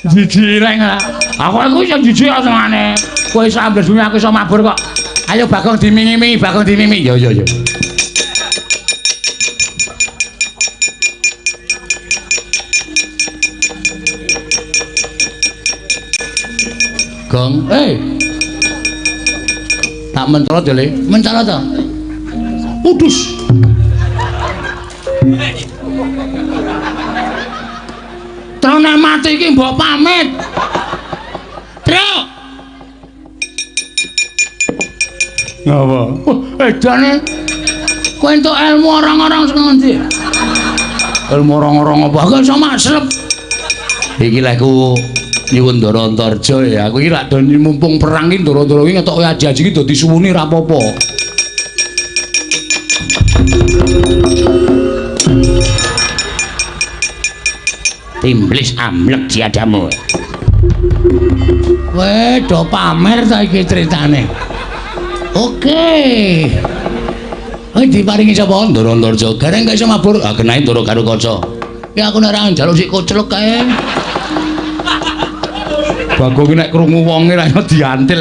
Jiji leng lah. Aku iku sing jiji asmane. Kowe iso ambles bumi aku iso mabur kok. Ayo Bagong dimimi, Bagong dimimi. Yo. Gong, tak mencolot ya, Le. Mencolot to. Udus. Terus mati iki mbok pamit. Truk. Ngapa? Edane kowe entuk ilmu orang-orang sing ngendi? Ilmu orang-orang apa? Kok iso maslep. Iki lek ku nyuwun Ndara Antarja ya. Aku iki lak dene mumpung perang iki Ndara iki ngetok aji-aji iki dadi suwuni ra apa-apa. Timblis amlek diadamu. Weh, do pamer ta iki critane. Oke. Diparingi sapa? Ndara Antarja. Gareng gak iso mabur. Ah kenae Ndara Garukaca. Ya aku nek ra njaluk sik koclek kae. Bagong nek krungu wonge ra iso diantil.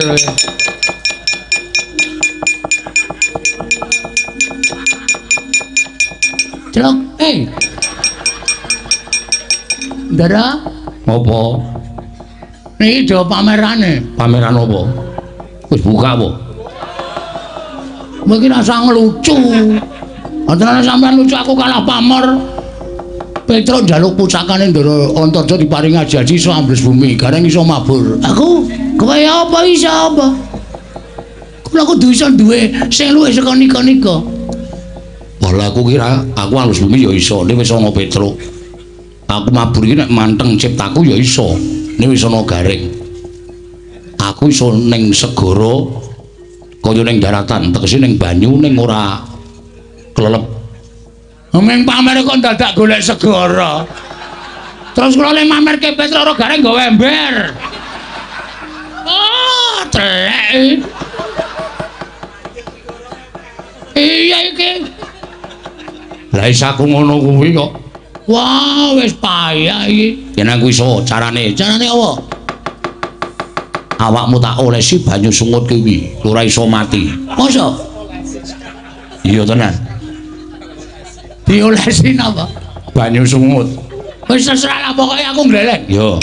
Celok, Ndara, apa? Niki do pamerane. Pameran apa? Wis buka apa? Mungkin rasa ngelucu. Antara sampean lucu aku kalah pamer. Petruk njaluk pusakane Ndara Antarja diparingi aji-aji iso ambles bumi, gareng iso mabur. Aku kowe apa iso apa? Kula kudu iso duwe sing luwih saka nika-nika. Walah aku kira aku alus bumi ya iso, nek wis ana Petruk. Aku mabur iki nek manteng ciptaku ya iso, nek wis ana Garing. Aku iso ning segara kaya ning daratan, tegese ning banyu ning ora klelep. Meng pamer kok dadak golek segara. Terus kula le mamerke Petruk karo Garing nggawe ember. Oh, telek. Iya iki. Lah isaku ngono kuwi kok. Wah, wis payah iki. Yen aku iso carane. Carane apa? Awakmu tak olesi banyu sungut kuwi, ora iso mati. Masa? Iya tenan. Diolesi napa? Banyu sungut. Wis terserah lah pokoke aku gleleng. Yo.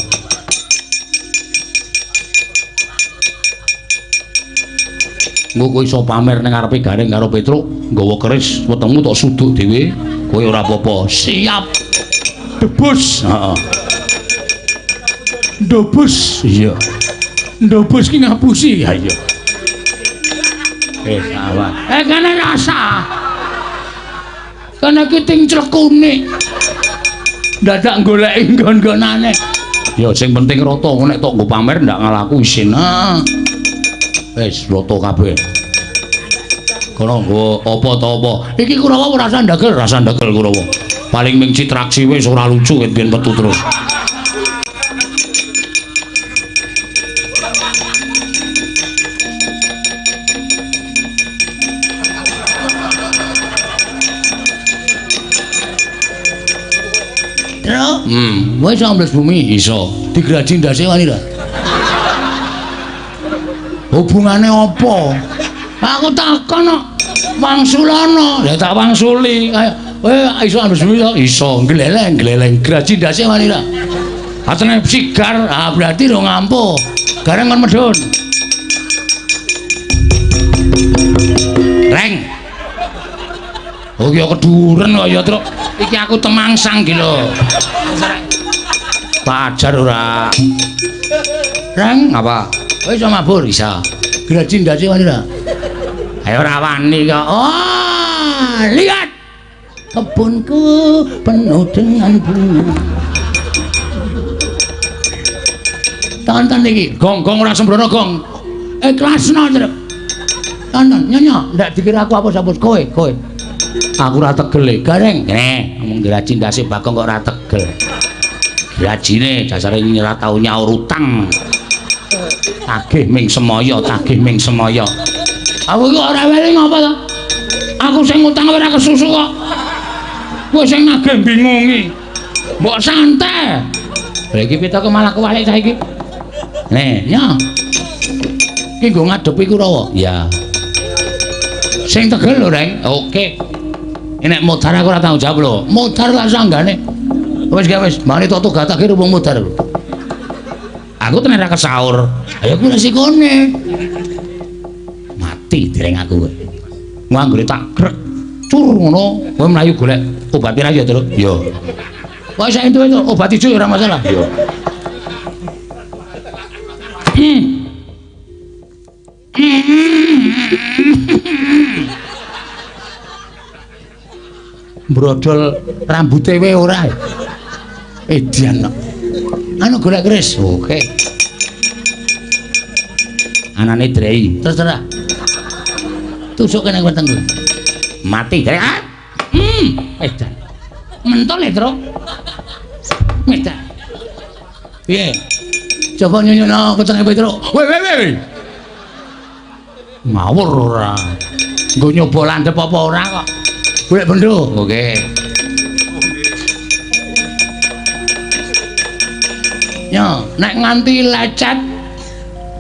Engko kowe iso pamer ning ngarepe Garing karo Petruk, nggawa keris, wetengmu tok suduk dhewe, kowe ora apa-apa. Siap. Debus. Heeh. Debus. Iya. Debus ki ngapusi. Ya iya. Awan. Kene rasa. Kene ki ting crekune. Dadak goleki nggon-nggonane. Ya sing penting rata nek tok nggo pamer ndak ngalaku isin. Wis rata kabeh. Kono nggo apa ta apa. Iki Kurawa ora Rasa ndagel Kurawa. Paling ming citraksi wis ora lucu ket biyen metu terus. Truk. Wis ambles bumi Iso. digraji ndase wani ra. Hubungane apa? Aku takon kok wangsulana. Ya tak wangsuli. Kowe iso ambles bumi to? Iso gleleng. Graji ndase wani ra. Atene sigar, berarti ro ngampuh. Gareng kon medhun. Reng. Oh ya keduren kok ya, Truk. Iki aku temangsang iki lho. Pajar ora. Reng, Apa? kowe iso mabur? Bisa. Graji ndase wani ra. Ayo ora wani kok. Oh, lihat kebunku penuh dengan bunga. Tonton iki, gong ora sembrono gong. Ikhlasno, Truk. Tonton, nyonya, ndak dikira aku apa sabut kowe. Aku ora tegel e. Gareng. Ngene, ngomong graji ndase Bagong kok ora tegel. Grajine dasare ora tau nyaur utang. Tagih ming semaya. Aku iki ora weling apa to? Aku sing ngutang ora kesusu kok. Kowe sing nagih bingungi. Mbok santai. Lah iki pitaku malah kewalik saiki. Nih, Ya. Iki nggo ngadepi Kurawa. ya. Sing tegel lho, Reng. Oke. Nek modar aku ora tanggung jawab lho. Modar lah sanggane. Wis mari toto gatake rubung modar. Aku tenan ra kesaur. Ayo ku resikone. Mati dereng aku kowe. Nganggure tak grek cur ngono, kowe mlayu golek obat pira ya, Truk? Yo. Wah, saya itu obat ijo ora masalah. Yo. Brodol rambute wae ora. Edian kok. Anu golek keris. Oke. Anane Drei. Terserah. Tusuk kene weteng kuwi. Mati dereng. Edan. Mentol ya, Truk. Edan. Piye? Coba nyonyono wetenge Petruk. Weh. Ngawur ora. Nggo nyoba landhep apa ora kok. Golek bendho. Oke. Ya, nek nganti lecet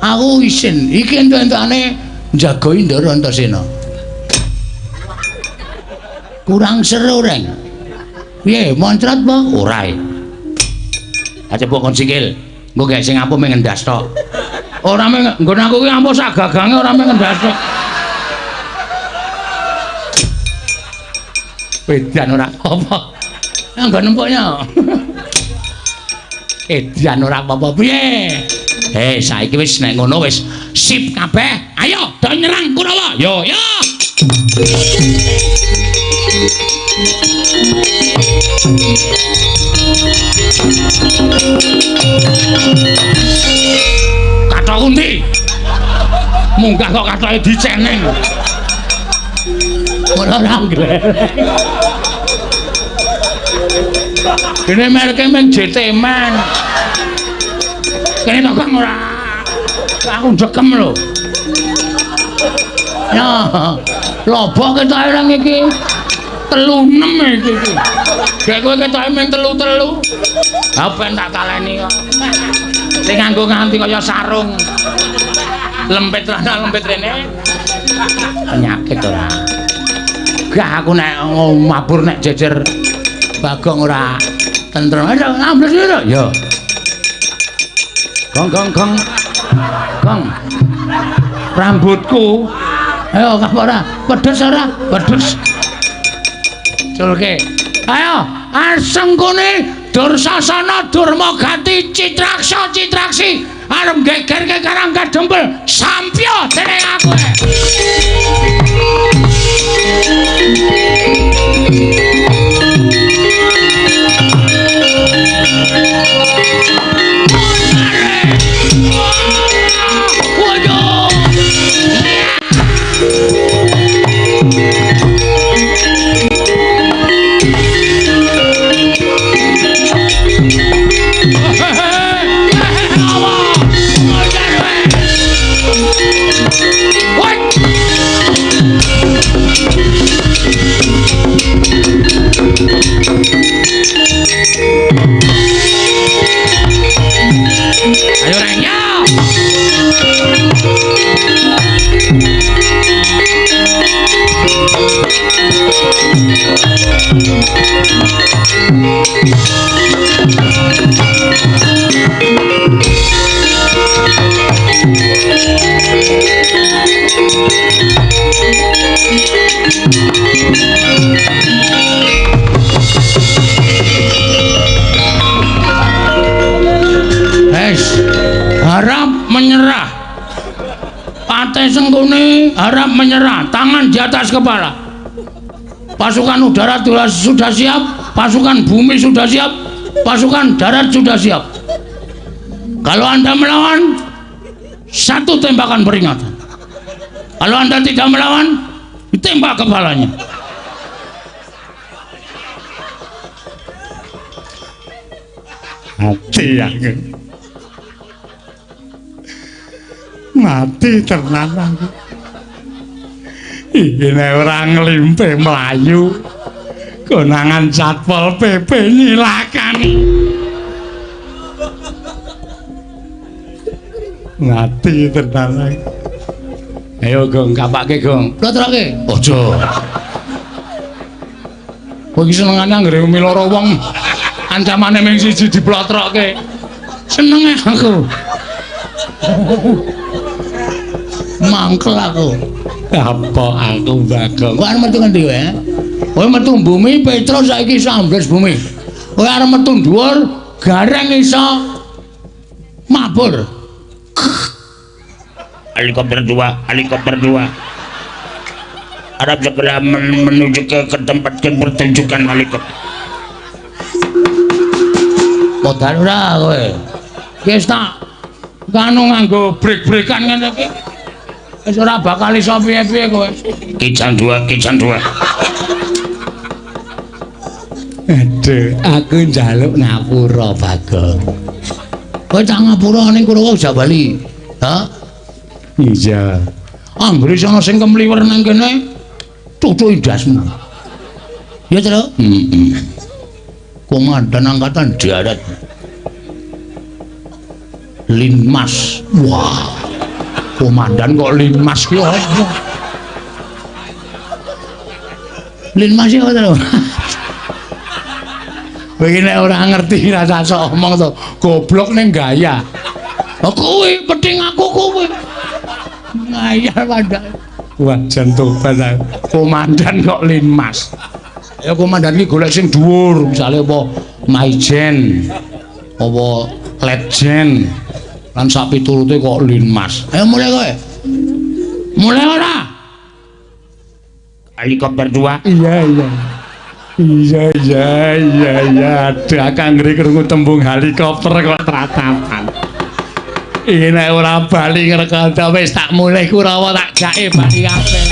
aku isin. Iki entuk-entukane njagoi Ndara Antasena. Kurang seru, Reng. Piye, moncrat apa? Ora. Aja mbok kon sikil. Engko gek sing ampuh mengendas tok. Ora meng nggon aku ki ampuh sak gagange ora mengendas tok. Edan ora apa. Nggon empuknya. Edan ora apa-apa piye? Saiki wis nek ngono wis sip kabeh. Ayo, do nyerang Kurawa. Yo, yo. Kathok Kunti. Munggah kok kathoke diceneng. Ora nglek. Kene merke men JT man. Kene kok ora. Aku jekem lho. Ya, lobok ketoke nang iki. 36 iki. Gek kowe ketoke mung 3. Ha ben tak kaleni kok. Sing nganggo nganti kaya sarung. Lempit rana lempit rene. Penyakit ora. Gak aku nek mabur nek jejer Bagong ora tentrem. Ayo ambles yo. Yo. Gong. Rambutku. Ayo kah ora? Pedes ora? Pedes. Culke. Ayo, aseng kene Dursasana Durmagati Citraksi arep gegerke Karangga Dempel sampya dening aku. Ayo Renya. Harap menyerah. Patih Sengkuni harap menyerah. Tangan di atas kepala. Pasukan udara sudah siap, pasukan bumi sudah siap, pasukan darat sudah siap. Kalau Anda melawan, satu tembakan peringatan. Kalau Anda tidak melawan, ditembak kepalanya. Mati aku. Mati tenan aku. Iki nek ora nglimpe mlayu konangan Satpol PP nyilakani. Mati tenan aku. Ayo Gong, kapake Gong. Plotroke. Aja. Kowe iki senengane anggere umi lara wong. Ancamane ming siji diplotroke. Senenge aku. Mangkel aku. Apa aku Bagong? Kowe arep metu ngendi kowe? Kowe metu bumi Petro saiki iso ambles bumi. Kowe arep metu dhuwur gareng iso mabur. Helikopter 2. Harap segera menuju ke tempat pertunjukan helikopter. Modal ora kowe. Wis tak kanu nganggo brek-brekan ngene iki. Wis ora bakal iso piye-piye kowe. Kican 2. Aduh, aku njaluk ngapura Bagong. Kowe tak ngapura ning Kurawa Jabali. Ha? Iya. Anggere ana sing kemliwer nang kene cucuki dasmu. Ya, Tru? Komandan Angkatan Darat. Linmas. Wah. Komandan kok Linmas ki apa? Linmas iki apa, Kowe iki nek ora ngerti rasa sok omong to, goblok ning gaya. Oh kowe penting aku kowe. Ngayal padahal. Wah, jantoban aku. Komandan kok Linmas. Ya komandan iki golek sing dhuwur, misale apa Maijen, apa Letjen, Lan sak piturute kok linmas. Ayo mulai kowe. Mulai ora? Helikopter 2. Iya. Ada kang ngeri krungu tembung helikopter kok tratapan. Iki nek ora bali ngrekada wis tak mulai Kurawa tak jake bali kabeh.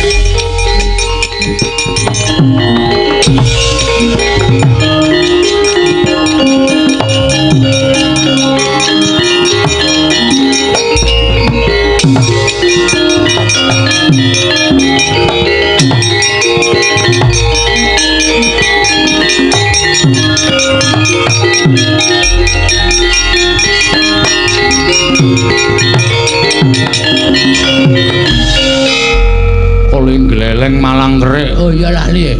Koling gleleng malang kerik. Oh iya lali.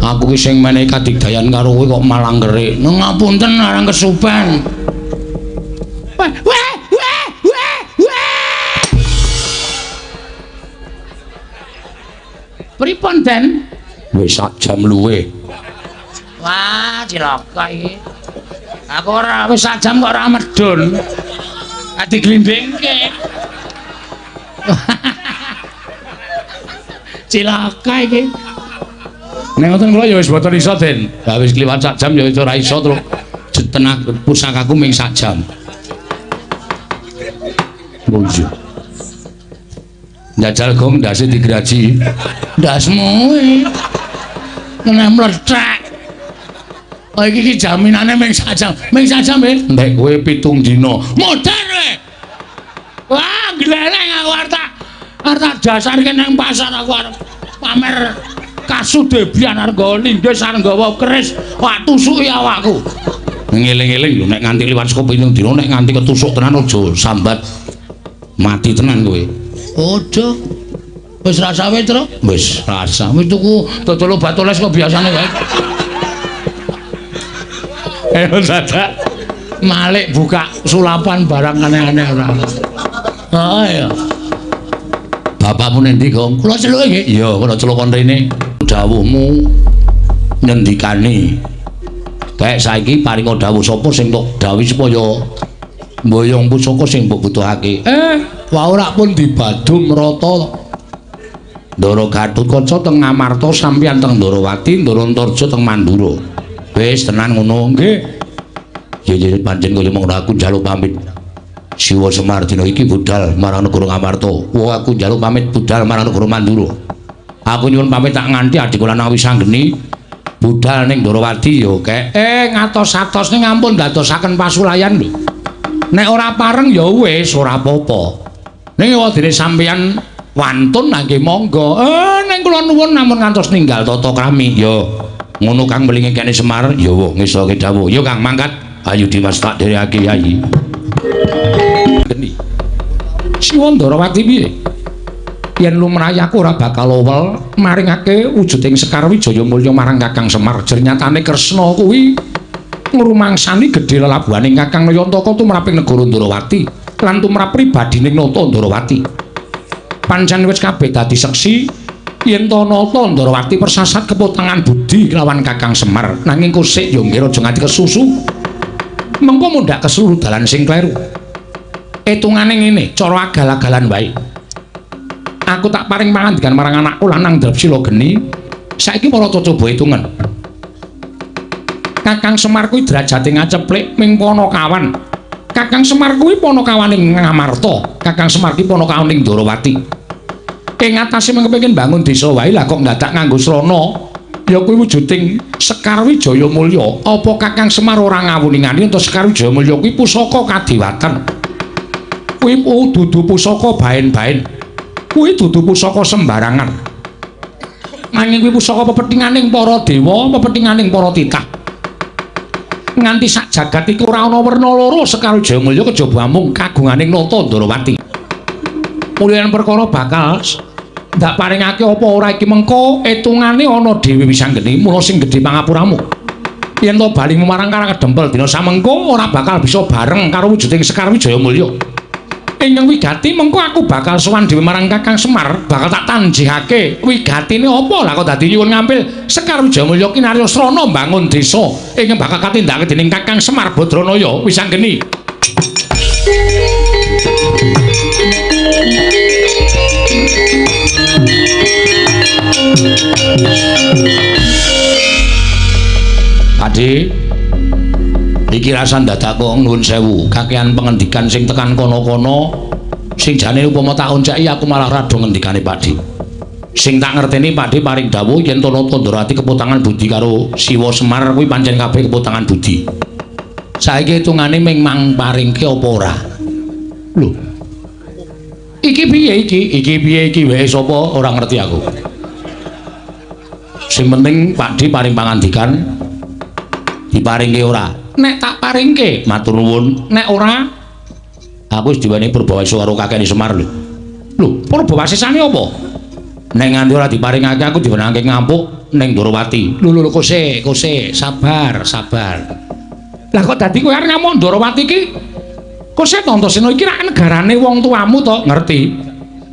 Aku ki sing menehi kadigdayan karo kowe kok malang kerik. Nang ngapunten arang kesupen. Weh. Pripun Den? Wis sak jam luwe. Wah, cilaka iki. Aku ora wis sak jam kok ora medun. Ati glindengke. Cilaka iki. Nek ngoten kula ya wis boten iso, Den. Lah wis kliwat sak jam ya ora iso terus tenak pusakaku ming sak jam. Bojo. Njajal gong ndase digraji. Ndasmu iki. Nek mlethek. Oh iki jaminane ming sak jam. Ming sak jam, Ndek kowe 7 dina. Modar kowe. Wah, gleleng aku arta dasarke nang pasar aku arep pamer kasudebian arga linggis arenggawa keris. Wah, tusuki awakku. Ngeling-eling lho nek nganti liwat saka 7 dina nek nganti ketusuk tenan aja sambat. Mati tenan kowe. Ojo. Wis rasa wis, Tru? Wis rasa. Wis tuku dodol obat oles kok biasane wae. Dadak Malik buka sulapan barang aneh-aneh ora. Oh iya. Bapakmu nendi, Gong? Kula celuk nggih. Iya, kula celuk kon rene. Dawuhmu nyendikani. Kayak saiki paringa dawuh sapa sing tok dawuh supaya mboyong pusaka sing mbok butuhake. Wah ora pun dibadum rata. Ndara Gatotkaca teng Ngamarta sampeyan teng Ndarawati, Ndara Antarja teng Mandura. Wis tenan ngono nggih. Ya pancen kaya mengko aku njaluk pamit. Siwa Semar dina iki budal marang negara Ngamarta. Wah aku njaluk pamit budal marang negara Mandura. Aku nyuwun pamit tak nganti adik kula nang Wisanggeni budal ning Ndarawati ya kek. Ngatos-atos ning ampun dadosaken pasulayan lho. Nek ora pareng ya wis ora apa-apa. Ning wadene sampeyan wantun nggih monggo. Ning kula nuwun namun ngantos ninggal tata krami ya. Ngono Kang mlingi kene Semar ya ngesoke dawuh. Ya Kang mangkat ayo Dimas tak dherekake Yayi. Geni. Siwa Ndarawati piye? Yen lumrahe aku ora bakal owel maringake wujuding Sekar Wijaya Mulya marang Kakang Semar. Jernyatane Kresna kuwi ngrumangsani gedhe lelabuhaning Kakang Nayantaka tumraping negara Ndarawati lan tumrap pribadining Nata Ndarawati. Pancen wis kabeh dadi seksi yen to Nata Ndarawati persasat keputangan budi kelawan Kakang Semar nanging kusik yo nggih aja nganti kesusu. Mengko mundhak keseluruh dalan sing kleru. Etungane ngene, cara agal-agalan wae. Aku tak paring pangandikan marang anakku lanang Drepsila Geni. Saiki para coba hitungan. Kakang Semar kuwi derajate ngaceplik ming Panakawan. Kakang Semar kuwi Panakawaning Ngamarta. Kakang Semar kuwi Panakawaning Ndarawati. Ing atase mengkepengin bangun desa wae lah kok ndadak nganggo srana. Ya kuwi wujuding Sekar Wijaya Mulya. Apa Kakang Semar ora ngawuningani ento Sekar Wijaya Mulya kuwi pusaka kadiwatan. Kuwi dudu pusaka baen-baen. Kuwi dudu pusaka sembarangan. Nanging kuwi pusaka pepethinganing para dewa, pepethinganing para titah. Nganti sak jagat iku ora ana werna loro Sekar Wijaya Mulya kejaba mung kagunganing Nata Ndarawati. Mulyan perkara bakal ndak paringake apa ora iki mengko etungane ana Dewi Wisanggeni mula sing gedhe pangapuramu. Yen to bali marang Karang Kedempel dina samengko ora bakal bisa bareng karo wujuding Sekar Wijaya Mulya. Ing wigati mengko aku bakal sowan dhewe marang Kakang Semar, bakal tak tanjihake wigatine apa lah kok dadi nyuwun ngampil Sekar Wijaya Mulya kinarya srana mbangun desa ing bakal katindakake dening Kakang Semar Badranaya Wisanggeni. Kadhe iki rasan dadakku nuwun sewu kakehan pengendikan sing tekan kono-kono sing jane upama tak onceki aku malah rada ngendikane Pakde sing tak ngerteni Pakde paring dawuh yen Tono Tandrawati keputangan budi karo Siwa Semar kuwi pancen kabeh keputangan budi saiki hitungane ming mang paringke apa ora lho iki piye iki wae sapa ora ngerti aku sing penting Pakde paring pangandikan diparingke ora nek tak paringke matur nuwun nek ora aku wis diweni Purbawasisa karo kakene Semar lho Purbawasisane apa nek nganti ora diparingake aku diwenangke ngampuk ning Ndorowati lho kose sabar lah kok dadi kowe arep ngamuk Ndorowati iki kose Antasena iki rak negarane wong tuamu to ngerti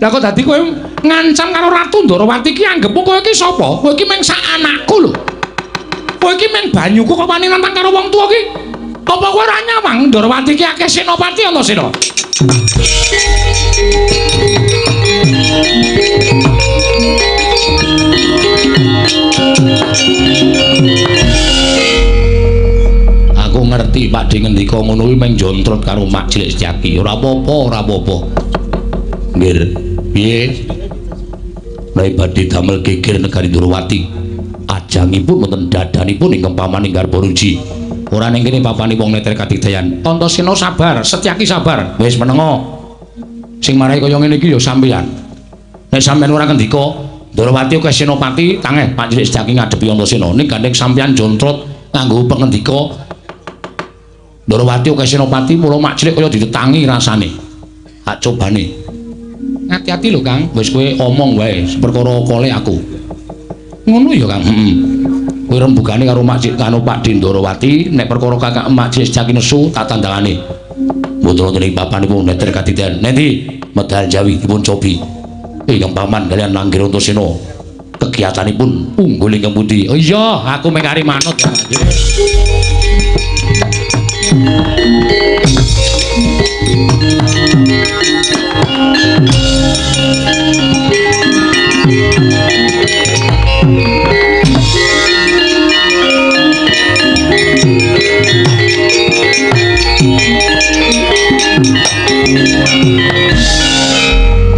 lah kok dadi kowe ngancam karo Ratu Ndorowati iki anggep kowe iki sapa kowe iki meng sak anakku lho kowe iki meng banyuku kok wani nantang karo wong tuwa iki apa kowe ora nyawang Ndorowati iki akeh senopati Antasena aku ngerti Pakde ngendika ngono kuwi meng jontrot karo Mak Cilik Setyaki ora apa-apa nggih piye Lai badhe damel geger negari Ndorowati ajangipun wonten dadanipun ingkang pamaning garba ruji ora ning kene papane wong neter kadidayan Antasena sabar Setyaki sabar wis menengo sing marahi kaya ngene iki ya sampeyan nek sampeyan ora ngendika Ndorowati kaya senopati tangeh Pak Cilik Setyaki ngadepi Antasena ning gandeng sampeyan jontrot nganggo pengendika Ndorowati kaya senopati mula Mak Cilik kaya ditetangi rasane hak cobane hati-hati lho Kang wis kowe omong wae perkara kole aku ngono ya Kang kowe rembugane karo Mak Cilik karo Pakde Ndorowati nek perkara kakak Mak Cilik Setyaki nesu tak tandangane mboten wonten ing papanipun neter kadidayan nendi medal Jawi dipun cobi ingkang paman kalian Nanggir Antasena kegiatanipun unggul ingkang pundi oh iya aku mung ari manut ya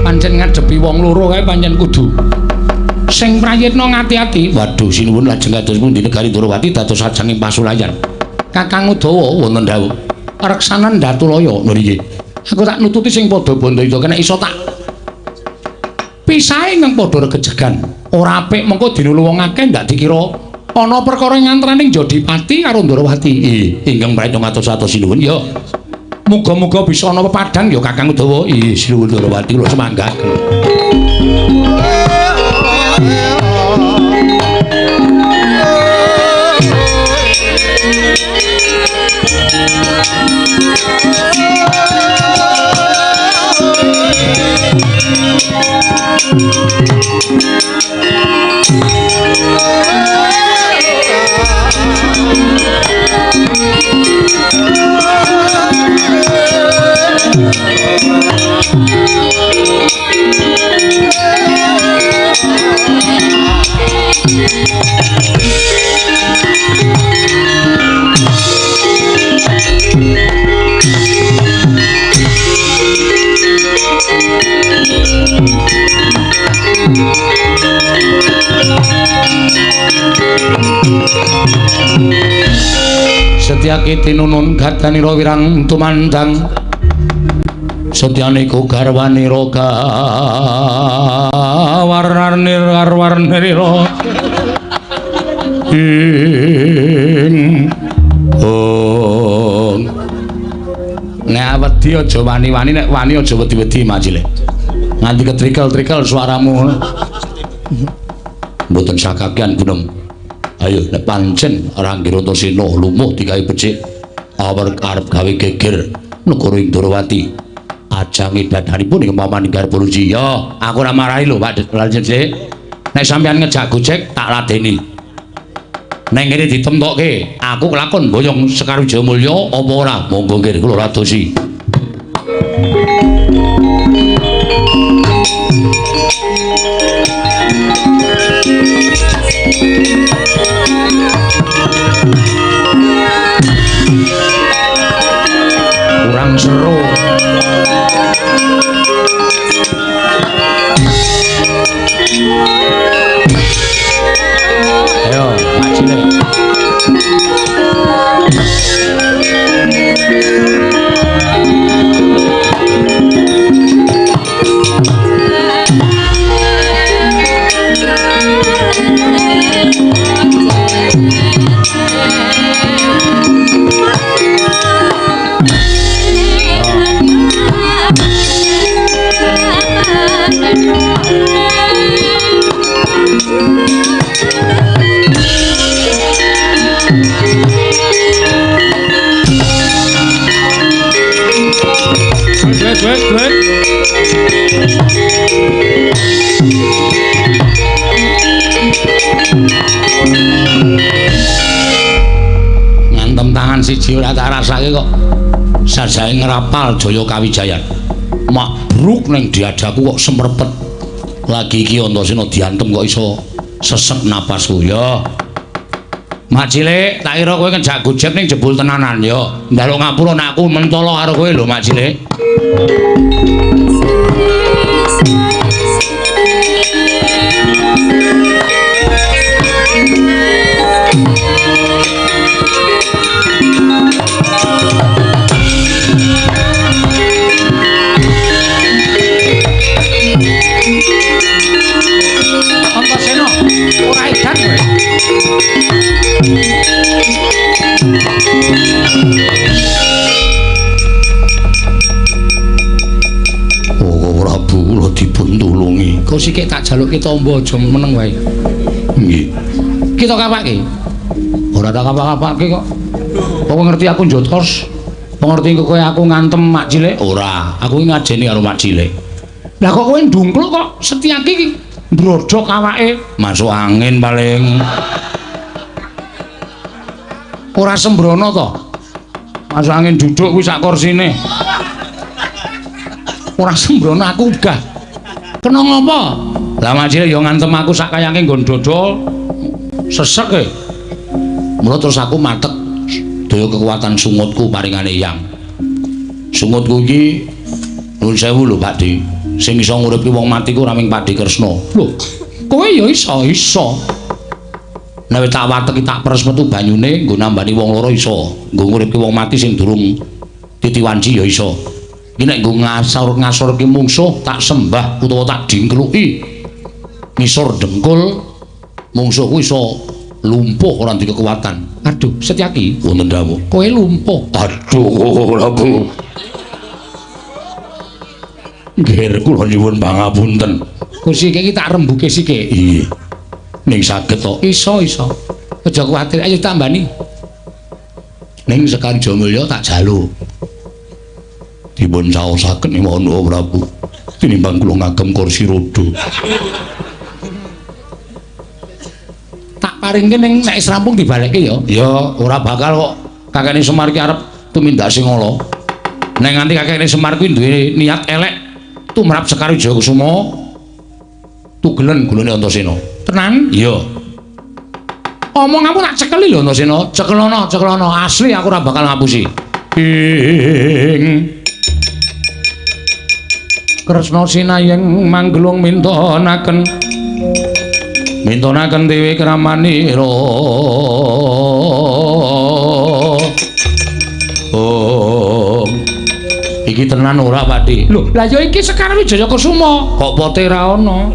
pancen ngadepi wong loro kae pancen kudu sing prayitna ngati-ati waduh sinuwun lajeng kados pundi negari Ndorowati dados ajanging pasulayan Kakang Udawa wonten dawuh reksanan Datulaya nggih aku tak nututi sing padha bondo itu kena iso tak pisahe nang padha regejegan ora apik mengko dinulu wong akeh ndak dikira ana perkara ngantraning Jodipati karo Ndorowati ingkang praitna ngatos-atos sinuwun ya muga-muga bisa ana pepadang ya Kakang Udawa sinuwun Ndorowati kula semangat Setyaki tinunun gadanira wirang tumandang Setyaniku garwanira warnanira nek wedi aja wani-wani nek wani aja wedi-wedi Mak Cilik nganti ketrikel-trikel suaramu mboten sakakean gunem ayo nek pancen Ranggir Antasena lumuh digawe becik arep gawe geger negara ing Ndorowati ajange dadanipun ing pamaning garba ruji ya aku ora marahi lho Pak Lanjut nek sampeyan ngejak gojek tak ladeni neng kene ditemtokke aku kelakon boyong Sekar Wijayamulya apa ora monggo nggih kula radosi mangan siji ora tak rasake kok sajae ngrapal Jaya Kawijayan. Mabruk ning diadaku kok semrepet. Lagi iki Antasena diantem kok iso sesek napasku ya. Mak Cilik, tak kira kowe ngejak gojek ning jebul tenanan ya. Ndaluk ngapura nek aku mentolo karo kowe lho Mak Cilik. Antasena, ora edan kowe. Oh, Prabu kula dipun tulungi. Kok sik tak jalukke tamba aja meneng wae. Nggih. Kita kapake. Ora tak kapak-kapake kok. Kok ngerti aku njotos? Kok ngerti kowe aku ngantem Mak Cilik? Ora, aku iki ngajeni karo Mak Cilik. Lah kok kowe ndungkluk kok Setyaki iki ndrodok awake. Masuk angin paling. Ora sembrono to. Masuk angin duduk kuwi sak kursine. Ora sembrono aku udah. Kena ngopo? Lah Mak Cilik ya ngantem aku sak kayake nggon dodol. Sesek e. Mula terus aku matek daya kekuatan sungutku paringane Hyang. Sungutku iki nuwun sewu lho Pakde. Sing iso nguripke wong mati ku ora mung Pakde Kresna. Lho, kowe ya iso. Nek tak wateki tak peres metu banyune nggo nambani wong loro iso. Nggo nguripke wong mati sing durung titiwanci ya iso. Iki nek nggo ngasorke mungsuh tak sembah utawa tak dingkluki. Ngisor dengkul mungsuhku iso lumpuh ora ndek kekuatan. Aduh, Setyaki, Wonten dawuh. kowe lumpuh. Aduh, Prabu. Nggih, kula nyuwun pangapunten. Kursi iki tak rembuke sithik. Iya. Ning saged to. Iso. Aja kuwatir, ayo tambani. Ning Sekar Jamulya tak jaluk. Dipun saosaken mono Prabu. Tinimbang kula ngagem kursi roda. Tak paringke ning nek wis rampung dibalekke ya. Ya, ora bakal kok kakekne Semar ki arep tumindak sing ala. Nek nganti kakekne Semar kuwi duwe niat elek tumrap Sekar Jayakusuma tugelen gulane Antasena. Tenan? Iya. Omonganmu tak cekeli lho Antasena. Cekelono. Asli aku ora bakal ngapusi. Ing Kresna sinayeng manggelung mintonaken dewe kramanira. Oh. Iki tenan ora, Pakde? Lho, lah ya iki Sekar Wijaya-Kusuma. Kok pote ra ono?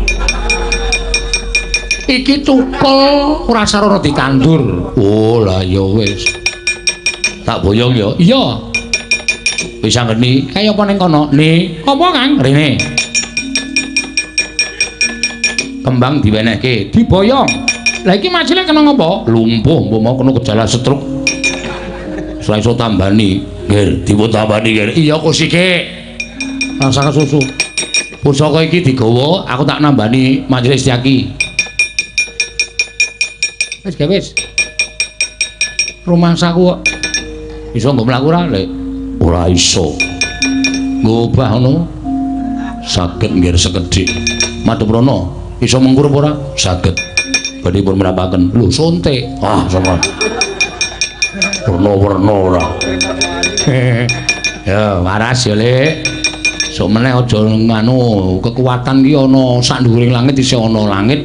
Iki tukul ora sarana ditandur. Oh, lah ya wis. Tak boyong ya. Iya. Wis anggeni. Kaya apa ning kono? Ni, Apa, Kang? rene. Kembang diwenehke. Diboyong. Lah iki Mak Cilik kena ngopo? Lumpuh, mbok mau kena gejala stroke. Ora iso tambani. Nggih, dipun tambani nggih. Iya kok sithik. Rasa susu. Pusaka iki digawa, aku tak nambani Mak Cilik Setyaki. Wis. Rumangsaku kok Iso nggo mlaku ora, Lek? Ora iso. Ngobah ngono. Saged nggih sekedhik. Madheprana, iso mengkurup ora? Saged. Badhe pun merapaken. Lho, sontek. Ah, sama. Werna-werna ora. Ya, waras ya, Lek. Sok meneh aja nganu, kekuatan ki ana sak dhuwuring langit isih ana langit.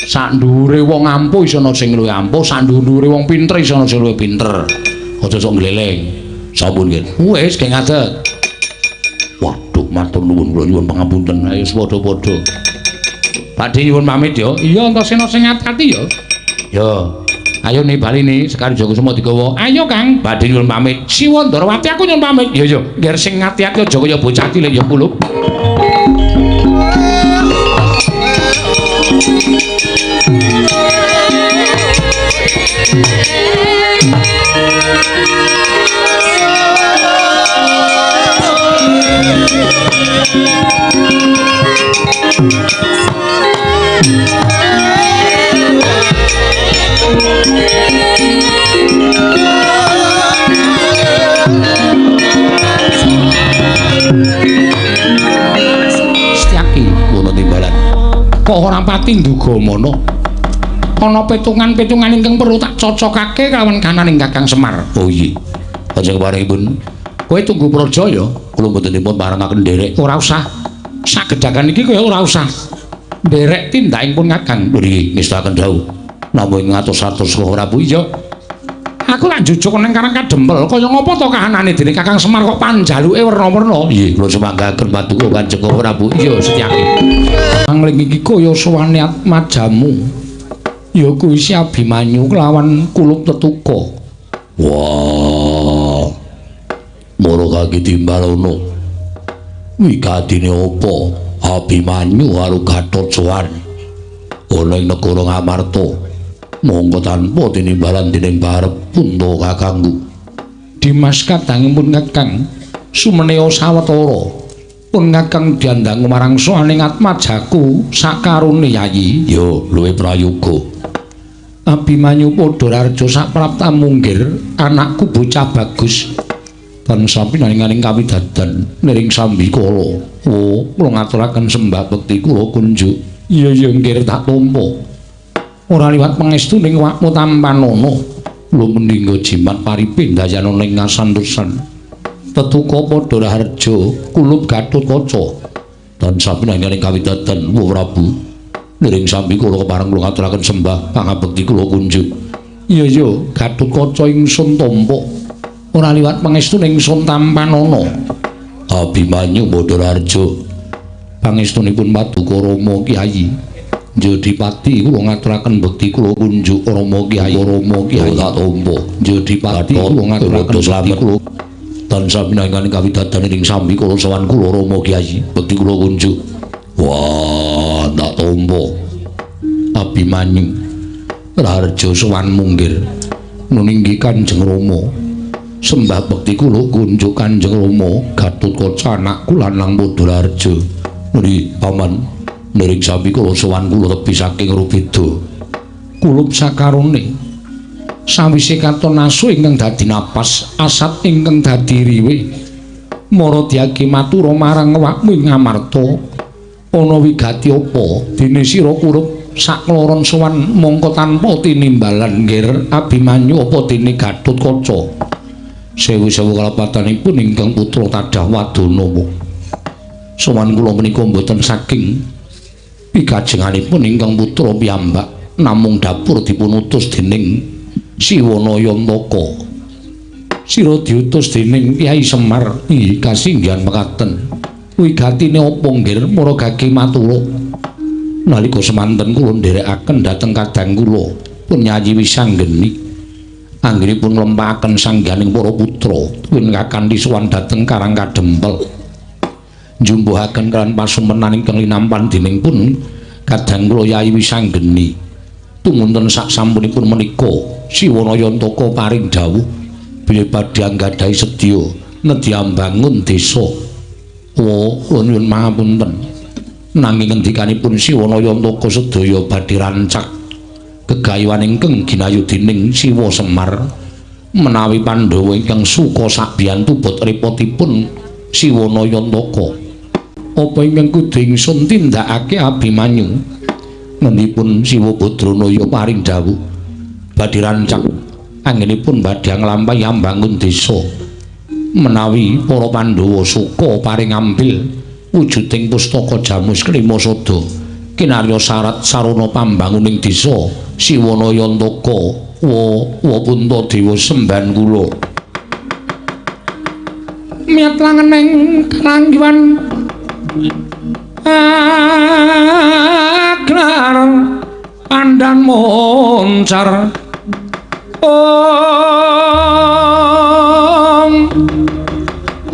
Sak dhuwure wong ampuh iso ana sing luwih ampuh, sak dhuwure wong pinter iso ana sing luwih pinter. Aja sok gleleng. Sampun nggih. Wis keng ngadeg. Waduh, matur nuwun kula nyuwun pangapunten. Ayo padha-padha. Pakde nyuwun pamit ya. iya Antasena sing ati-ati ya. Ya. Ayo nih bali nih Sekar Jayakusuma digawa. Ayo Kang. Pakde nyuwun pamit. Siwa Ndarawati aku nyuwun pamit. Ya ya. Biar sing ati-ati aja kaya bocah cilik ya kulup. Tindugamana. Ana petungan-petungan ingkang perlu tak cocokake kalawan kananing Kakang Semar. Oh iya. Kanjeng paringipun Kowe tunggu Prajaya, kula mboten dipun parengaken nderek. ora usah. Sagedakan iki kowe ora usah. Nderek tindakipun Kakang. Nggih, ngestaken dawuh. Namung ngatos-atos kula Prabu iya. Aku lak jujuk ning Karang Kadempel, kaya ngapa to kahanane dene Kakang Semar kok panjaluke werna-werna. Nggih, kula semanggaken paduka Kanjeng Prabu iya setyake. Angling iki kaya sowane Atmajamu. Ya kuwi si Abimanyu kelawan Kulup Tetuka. Wah. Moro kaki timbalono. Wigatine apa? Abimanyu karo Gatotkaca. Ana ing negara Ngamarta. Monggo tanpa tinimbalan dening parep punta kakangku. Dimas kadangipun Kakang sumeneo sawetara pun Kakang diandang marang soaning Atmajaku sakarone yayi. Yo luwih prayoga. Abimanyu padha raja saprapta munggir anakku bocah bagus lan sampinaning kawidadan niring sambikala. Oh, kula ngaturaken sembah bekti kula kunjuk. Iya nggih tak tampa. Ora liwat pangestuning wakmu tampanana. Kula mendingga jimat paripe dayana ning ngasantosan. Tetuka padha raharja Kulup Gatotkaca lan sampinaning kawidadan Wa Prabu. Niring sambikala kepareng kula ngaturaken sembah pangabekti kula kunjuk. Iya Gatotkaca ingsun tampa. Ora liwat pangestuning ingsun tampanana. Abimanyu padha raharja Pangestunipun Paduka Rama Kyai Jodipati kula ngaturaken bekti kula kunjuk Rama Kyai tak tampa. Jodipati kula ngaturaken bekti kula tansah pinanganing kawidadan ing sambikala sawan kula Rama Kyai bekti kula kunjuk. Wah, tak tampa. Abimanyu raharja sowan munggir nuninggi Kanjeng Rama sembah bekti kula kunjuk Kanjeng Rama Gatotkaca anakku lanang padha raharja. Nggih, paman. Niring sambikala sawan kula tepi saking Rubeda. Kulup sakarone sawise katon asu ingkang dadi napas asat ingkang dadi riwe mara diaki matura marang awakmu ing Ngamarta. Ana wigati apa dene sira kurup sakloron sowan mongko tanpa tinimbalan nggir Abimanyu apa dene Gatotkaca. Sewu-sewu kalapatanipun ingkang putra Tadah Wadana. Sowan kula menika mboten saking pikajenganipun ingkang putra piyambak namung dapur dipun utus dening Siwanayantaka. Sira diutus dening Kyai Semar. Nggih kasinggihan mekaten. Wigatine apa nggir mara gage matura. Nalika semanten kula nderekaken dhateng kadang kula pun nyayi wisanggeni. Anggenipun nglempahaken sangganing para putra pun kakanthi sowan dhateng Karang Kadempel. Njumbuhaken kan pasumenan ingkang linampan dening pun kadang kula Yayi Wisanggeni. Tumunten sak sampunipun menika Siwanayantaka paring dawuh bilih badhe anggadhahi sedya nedhi ambangun desa. Oh, kula nyuwun pangapunten. Nanging ngendikanipun Siwanayantaka sedaya badhe rancak gegayuhan ingkang ginayu dening Siwa Semar menawi Pandhawa ingkang suka sakbiyantu bot repotipun Siwanayantaka. Apa ingkang kudu ingsun tindakake Abimanyu? Ngendipun Siwa Badranaya paring dawuh badhe rancak anggenipun badhe nglampahi ambangun desa menawi para Pandhawa suka paring ambil wujuding pustaka Jamus Klima Sada kinarya syarat sarana pambanguning desa Siwanayantaka wa Puntadewa semban kula. Miat langening karanggiwan aglar pandan moncar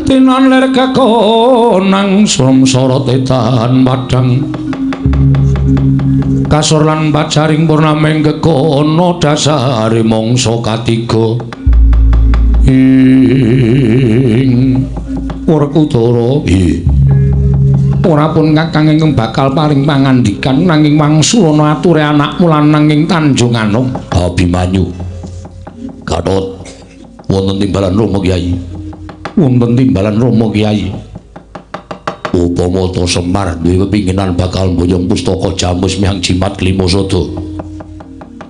tinon ler kakonang samsara tetan padhang kasor lan pacaring purnameng kekono dasare mangsa katiga ing Werkudara. Ora pun Kakang ingkang bakal paring pangandikan nanging wangsulana ature anakmu lanang ing Tanjung Anom. Abimanyu. Gatot wonten timbalan Rama Kyai. Wonten timbalan Rama Kyai. upama to Semar duwe kepinginan bakal mboyong pustaka Jamus Miang Jimat Klimasada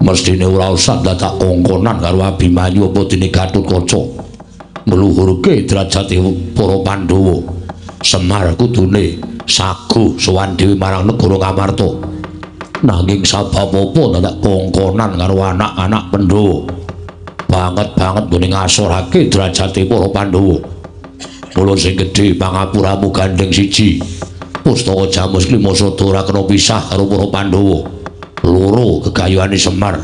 mestine ora usah dadak kongkonan karo Abimanyu apa dene Gatotkaca ngluhurke derajate para Pandhawa. Semar kudune sagu sowan dhewe marang negara Ngamarta nanging sabab apa dadak kongkonan karo anak-anak Pandhawa banget gone ngasorake derajate para Pandhawa. Mula sing gedhe pangapuramu gandeng siji pustaka Jamus Klimasada ora kena pisah karo para Pandhawa. Loro gegayuhane Semar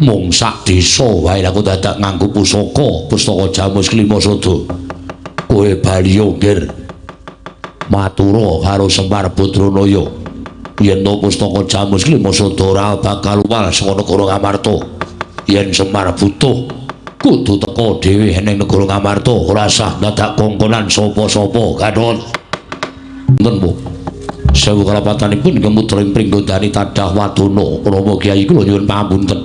mung sak desa wae aku dadak nganggo pustaka Jamus Klimasada. Kowe bali nggir matura karo Semar Badranaya yen to pustaka Jamus Klimasada ora bakal luwal saka negara Ngamarta. Yen Semar butuh kudu teka dhewe ning negara Ngamarta ora usah dadak kongkonan sapa-sapa. Gatot wonten Bu sewu kalapatanipun kemutra ing pringgondani Tadah Wadana Rama Kyai kula nyuwun pangapunten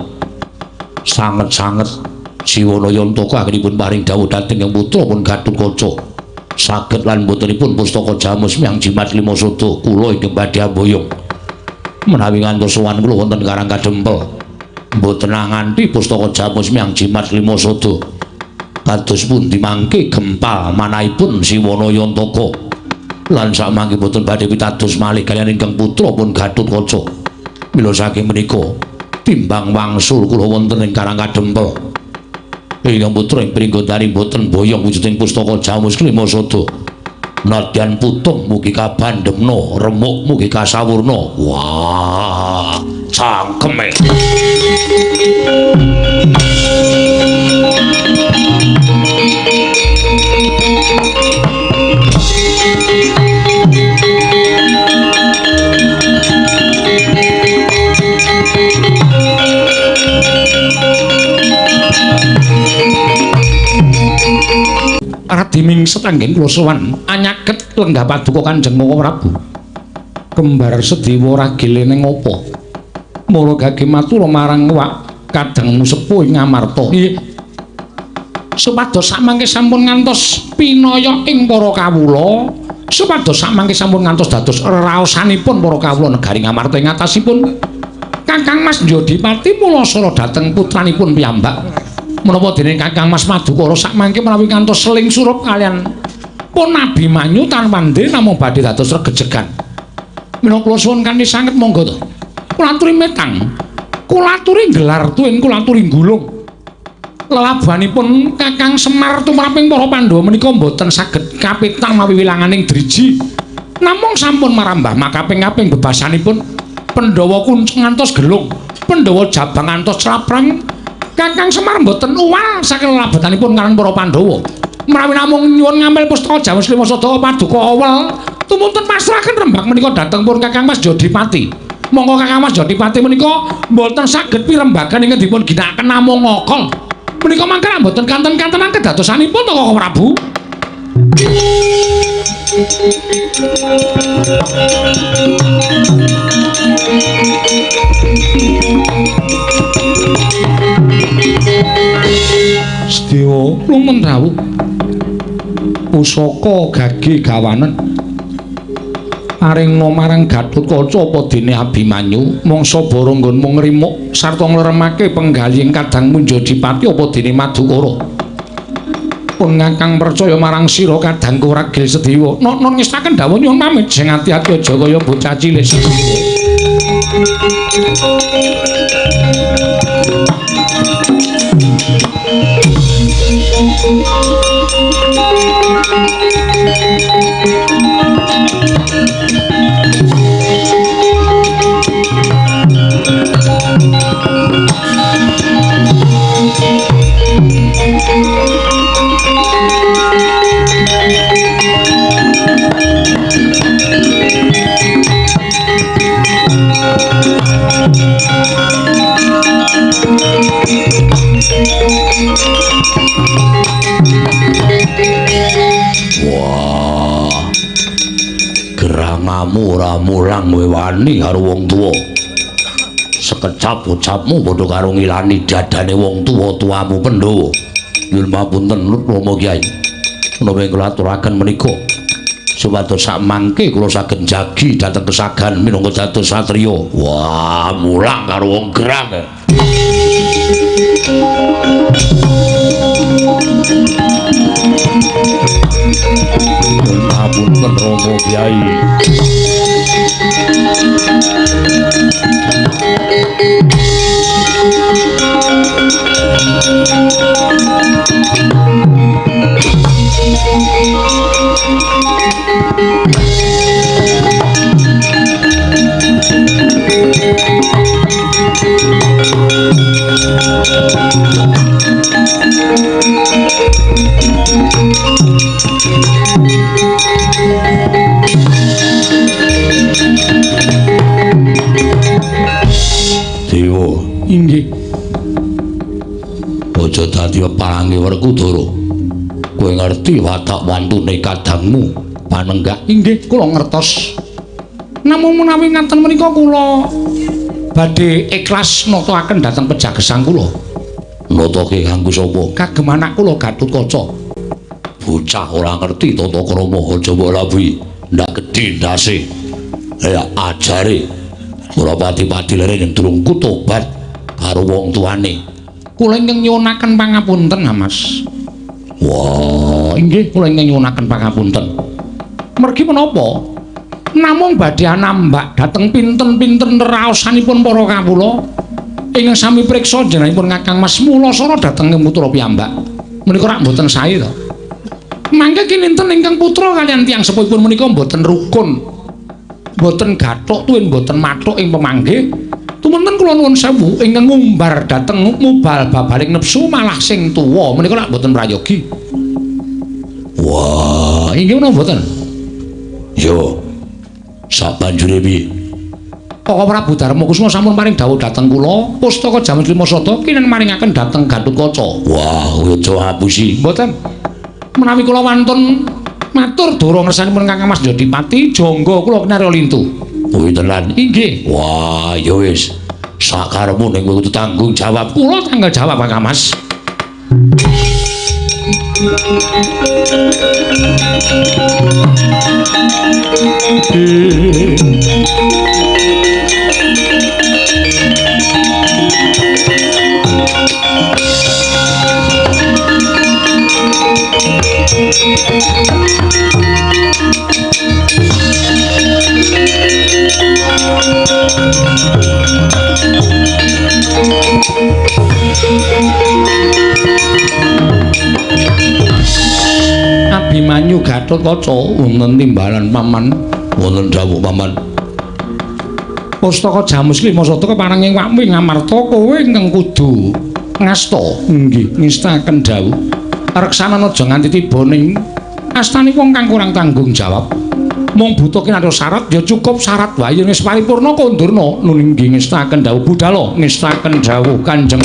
sanget-sanget Siwana Yantaka anggenipun paring dawuh dhateng ing putra pun Gatotkaca saged lan botenipun pustaka Jamus Miang Jimat Klimasada kula ingkang badhe amboyong menawi ngantos sowan kula wonten Karang Kadempel mboten nganti pustaka Jamus Miang Jimat Klimasada kados pundi mangke gempal manahipun Siwana Yantaka lan samangke boten badhe pitados malih kaliyan ingkang putra pun Gatotkaca. Mila saking menika timbang wangsul kula wonten ing Karang Kadempel ingkang putra ing pringgondani boten boyong wujuding pustaka Jamus Klimasada nadyan putung mugi kabandhemna remuk mugi kasawurna. Wah cangkeme Radiming setanggen kula sowan anyaket lenggah paduka Kanjeng Prabu kembar Sedewa ragile ning apa mula gage matur marang wak kadang sepuh ing Ngamarta supados samangke sampun ngantos pinaya ing para kawula supados samangke sampun ngantos dados raosanipun para kawula negari Ngamarta ing atasipun Kakang Mas Jodipati mula sora dhateng putranipun piyambak menapa dene Kakang Mas Madukara sakmangke menawi ngantos seling surup kalian pun Abimanyu tanpa ndhe namung badhe dados regejegan. Mila kula suwun kanthi sanget monggo to. Kula aturi metang. Kula aturi gelar tuwin kula aturi gulung. Lelabanipun Kakang Semar tumraping para Pandhawa menika boten saged kapitan mawi wilanganing driji. Namung sampun marambah makaping-kaping bebasanipun Pandhawa kuncung ngantos gelung, Pandhawa jabang ngantos craprang. Kakang Semar mboten uwal saking lelabetanipun kaliyan para Pandhawa. Menawi namung nyuwun ngambil pustaka Jamus Klimasada paduka awal, tumuntun pasrahaken rembag menika dhateng pun Kakang Mas Jodipati. Monggo Kakang Mas Jodipati menika mboten saged pirembagan ingkang dipun ginakaken namung ngokol. Menika mangke mboten kanten-kantenan kedadosanipun to Kakang Prabu. Sedewa lumen rawuh pusaka gage gawanen paringna marang Gatotkaca apa dene Abimanyu mangsa Baranggon mung ngrimuk sarta ngleremake penggaling kadang Munjadipati apa dene Madukara pun ngakang percaya marang sira kadang Kuragil Sedewa non ngestaken dawuh nyuwun pamit sing ati-ati aja kaya bocah cilik. Wah, gerangamu ora mulang kowe wani karo wong tuwa. Sekecap ucapmu padha karo ngilani dadane wong tuwa-tuwamu Pandhawa. Nyuwun pamunten Rama Kyai. Menawi kula aturaken menika supados sak mangke kula saged njagi dhateng kesagan minangka dados satriya. Wah, mulang karo wong gerang. Ngapunten Rama Kyai. Dewa, Inggih. aja dadi palangi Werkudara. Kowe ngerti watak wantune kadangmu panenggak? Inggih, kula ngertos. Namung menawi ngaten menika kula badhe ikhlas nataken dhateng pejagesang kula. Natake kanggo sapa? Kagem anak kula Gatotkaca. Bocah ora ngerti tata krama aja mbok labuhi. Ndak gedhe ndase. Ya ajare ora pati-pati lere yen durung kutobat karo wong tuane. Kula ingkang nyuwunaken pangapunten, Mas. Wah, Inggih, kula ingkang nyuwunaken pangapunten. Mergi menapa? Namung badhe anambak dhateng pinten-pinten raosanipun para kawula ingkang sami priksa jenengipun Kakang Mas Mulasara dhateng putra piyambak. Menika rak mboten sae to. Mangke kinten ingkang putra kaliyan tiyang sepuhipun menika mboten rukun. Mboten gathok tuwin mboten mathuk ing pemanggih. Tumunten kula nuwun sewu ingkang ngumbar dhateng mubal babaling nepsu malah sing tuwa menika rak mboten prayogi. wah, Inggih menapa mboten? yo. Sabanjure piye? Koko Prabu Darma Kusuma sampun maring dawuh dhateng kula, pustaka Jamus Lima Sada kinen maringaken dhateng Gatotkaca. Wah, aja ngapusi. Mboten. Menawi kula wantun matur doro ngersanipun Kakang Mas Jodipati, jangga kula kinarya lintu. Kuwi tenan. Inggih. Wah, ya wis. Sakarepmu ning kowe kudu tanggung jawab. Kula tanggal jawab Kakang Mas. Abimanyu Gatotkaca wonten timbalan paman, Wonten dawuh paman. pustaka Jamus Lima Sada keparenging wakmu ing Ngamarta kowe ingkang kudu ngasta. Nggih, ngestaken dawuh. Reksana aja nganti tiba ning astane wong kang kurang tanggung jawab. Mung butuh kinarya syarat ya cukup syarat wae wis paripurna kondurna. Nun inggih ngestaken dawuh Budhala, ngestaken dawuh Kanjeng.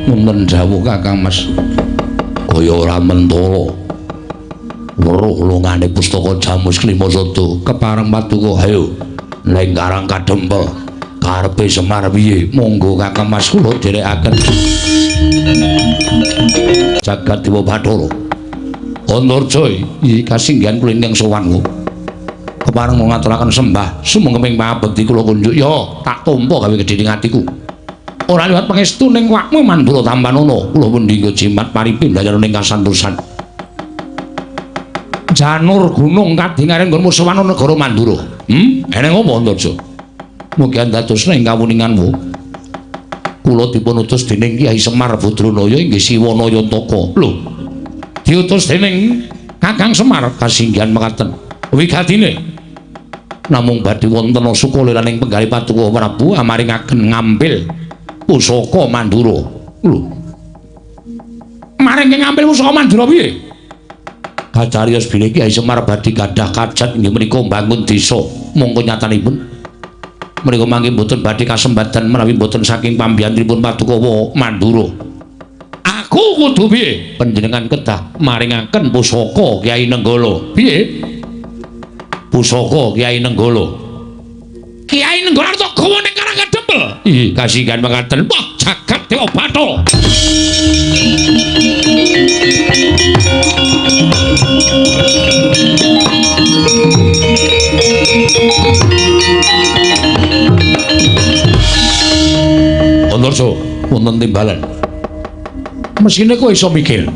Wonten dawuh Kakang Mas, kaya ora mentala weruh lungane pustaka Jamus Lima Sada kepareng patuko hayo ning Karang Kadempel karepe Semar piye. Monggo Kakang Mas kula dherekaken jagat Dewa Bathara Antarja iki kasinggihan kula ingkang sowan kepareng ngaturaken sembah sumengkeping pangabekti kula kunjuk ya tak tampa gawe gedhening atiku. Ora liwat pangestu ning wakmu Mandura Tambanana, kula pun dinggo jimat paripin dayan ning kasantosan. Janur gunung kadingaren nggonmu sowan negara Mandura. Eneng apa Antarja? Mugi andadosna ing kawuninganmu. Kula dipun utus dening Kyai Semar Badranaya inggih Siwana Yantaka. Lho. Diutus dening Kakang Semar kasinggihan mekaten. Wigatine namung badhe wonten sukaliraning penggalih Patuko Prabu amaringaken ngambil pusaka Mandura. Lho. Maring ngambil pusaka Mandura piye? Kacariyos bilih Kyai Semar badhe gadah kajat inggih menika mbangun desa. Mongko nyatanipun menika mangke mboten badhe kasembadan menawi mboten saking pambiyantinipun Patuko Mandura. Aku kudu piye? Panjenengan kedah maringaken pusaka Kyai Nenggala. Piye? Pusaka Kyai Nenggala. Kyai Nenggala to gawa ning Karanggadembel. Ih, kasihan mekaten. Wah, jagat Dewa Bathara. Antarja, wonten timbalan. Mesine kowe iso mikir.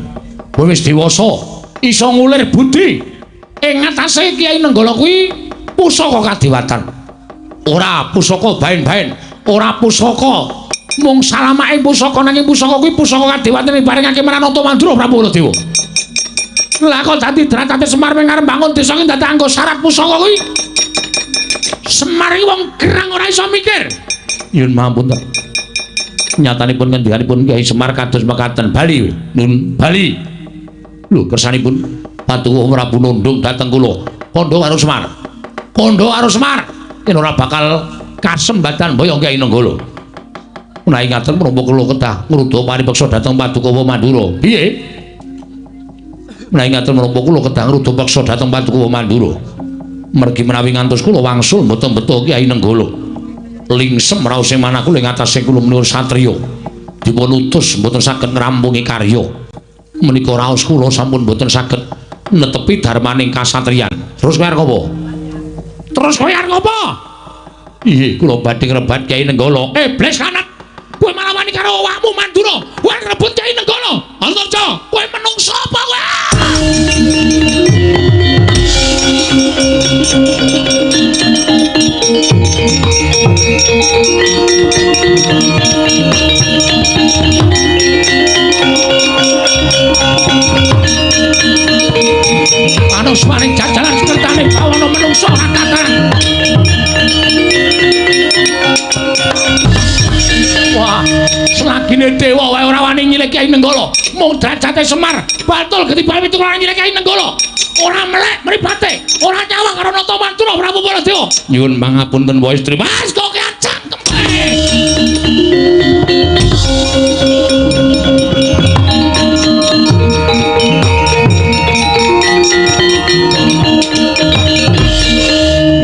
Kowe wis dewasa, iso ngulir budi. Ing ngatasé Kyai Nenggala kuwi pusaka kadewatan. Ora pusaka baen-baen, ora pusaka mung salamake pusaka nanging pusaka kuwi pusaka kadewatan diparingake marang Antamandura Prabu Baladewa. Lah kok dadi dratate Semar ping arep bangun desa iki dadi anggo syarat pusaka kuwi. Semar iki wong gerang ora iso mikir. Nyuwun mahapunten. Nyatanipun ngendikanipun Kyai Semar kados mekaten. Bali, nun Bali. Lho, kersanipun Patuwuh Prabu nundung dhateng kula. Kandha karo Semar. Kandha karo Semar. Yen ora bakal kasembatan mbaya Kyai Nenggala. Menawi ngaten menapa kula kedah ngrudha paripeksa dhateng Paduka Mandura. Piye? Menawi ngaten menapa kula kedah ngrudha peksa dhateng Paduka Mandura. Mergi menawi ngantos kula wangsul mboten beto Kyai Nenggala. Lingsem raos manah kula ing atase kula menika satriya. Dipun utus mboten saged ngrampungi karya. Menika raos kula sampun mboten saged netepi darmaning kasatriyan. Terus kowe arep apa? Terus kowe arep apa? Iye, kula badhe ngrebat Kyai Nenggala. Iblis kanat. Kowe malah wani karo awakmu Mandura. Kowe rebut Kyai Nenggala. Antarja, kowe menungso apa kowe? Manus maring jajalan sekertane bawana menungso angkatan. Wah, selagine dewa wae ora wani nyilek Kyai Nenggala. Mung derajate Semar, batul ketibane pitukul nyilek Kyai Nenggala. Ora melek mripate, ora nyawa karo Antamandura Prabu Baladewa. Nyuwun pangapunten wa istri. Mas kok kacang kemene.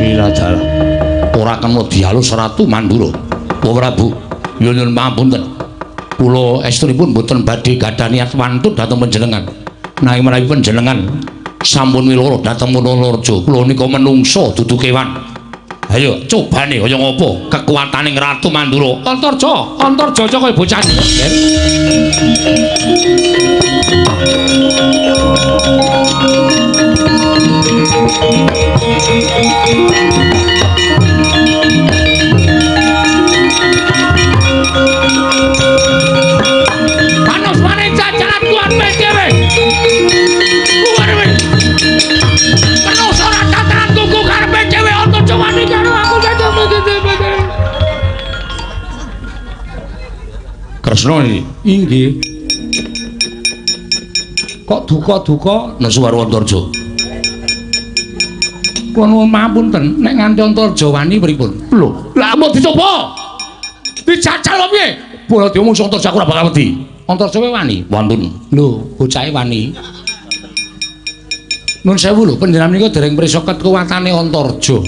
Wiladara. Ora kena dialus Ratu Mandura. Wa Prabu, nyuwun pangapunten. Kula estrinipun mboten badhe gadah niat wantun dhateng panjenengan. Nanging menawi panjenengan sampun wiloro dhateng Wonorejo, kula nika menungso dudu kewan. Ayo, cobane kaya ngapa kekuwataning Ratu Mandura. Antarja, Antarja kowe bocah. Manus maring jajalan tuan dhewe. Manus ora tataran kuku karepe dhewe Antarja wani karo aku Kresna iki. inggih. Kok duka-duka Nesu karo Antarja. kula nuwun mapunten nek nganti Antarja wani pripun? Lho, lah mau dicoba. Dijajal piye? Baladewa musuh Antarja ora bakal wedi. Antarja kowe wani? Wantun. Lho, bocahe wani. Nun sewu lho, panjenengan menika dereng prisa kekuwatane Antarja.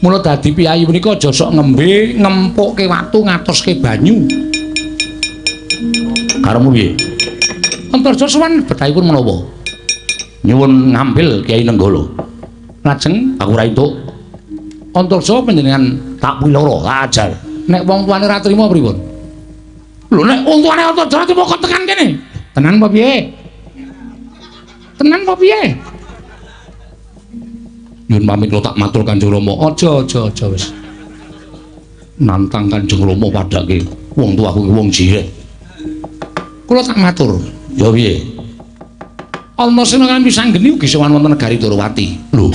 Mula dadi piyayi menika aja sok ngembe ngempukke watu ngatoske banyu. Karemu piye? Antarja sowan betahipun menapa? Nyuwun ngambil Kyai Nenggala. Lajeng Aku ora entuk. Antarja panjenengan Tak piloro, tak ajar. nek wong tuane ora trima pripun? Lho nek wong tuane Antarja ora trima kok tekan kene. Tenan apa piye? Tenan apa piye? Nyuwun pamit kula tak matur Kanjeng Rama. Aja wis. Nantang Kanjeng Rama padhake wong tuaku ki wong jireh. Kula tak matur. Ya piye? Antasena kan pisang geni ugi sowan wonten negari Durawati. Lho,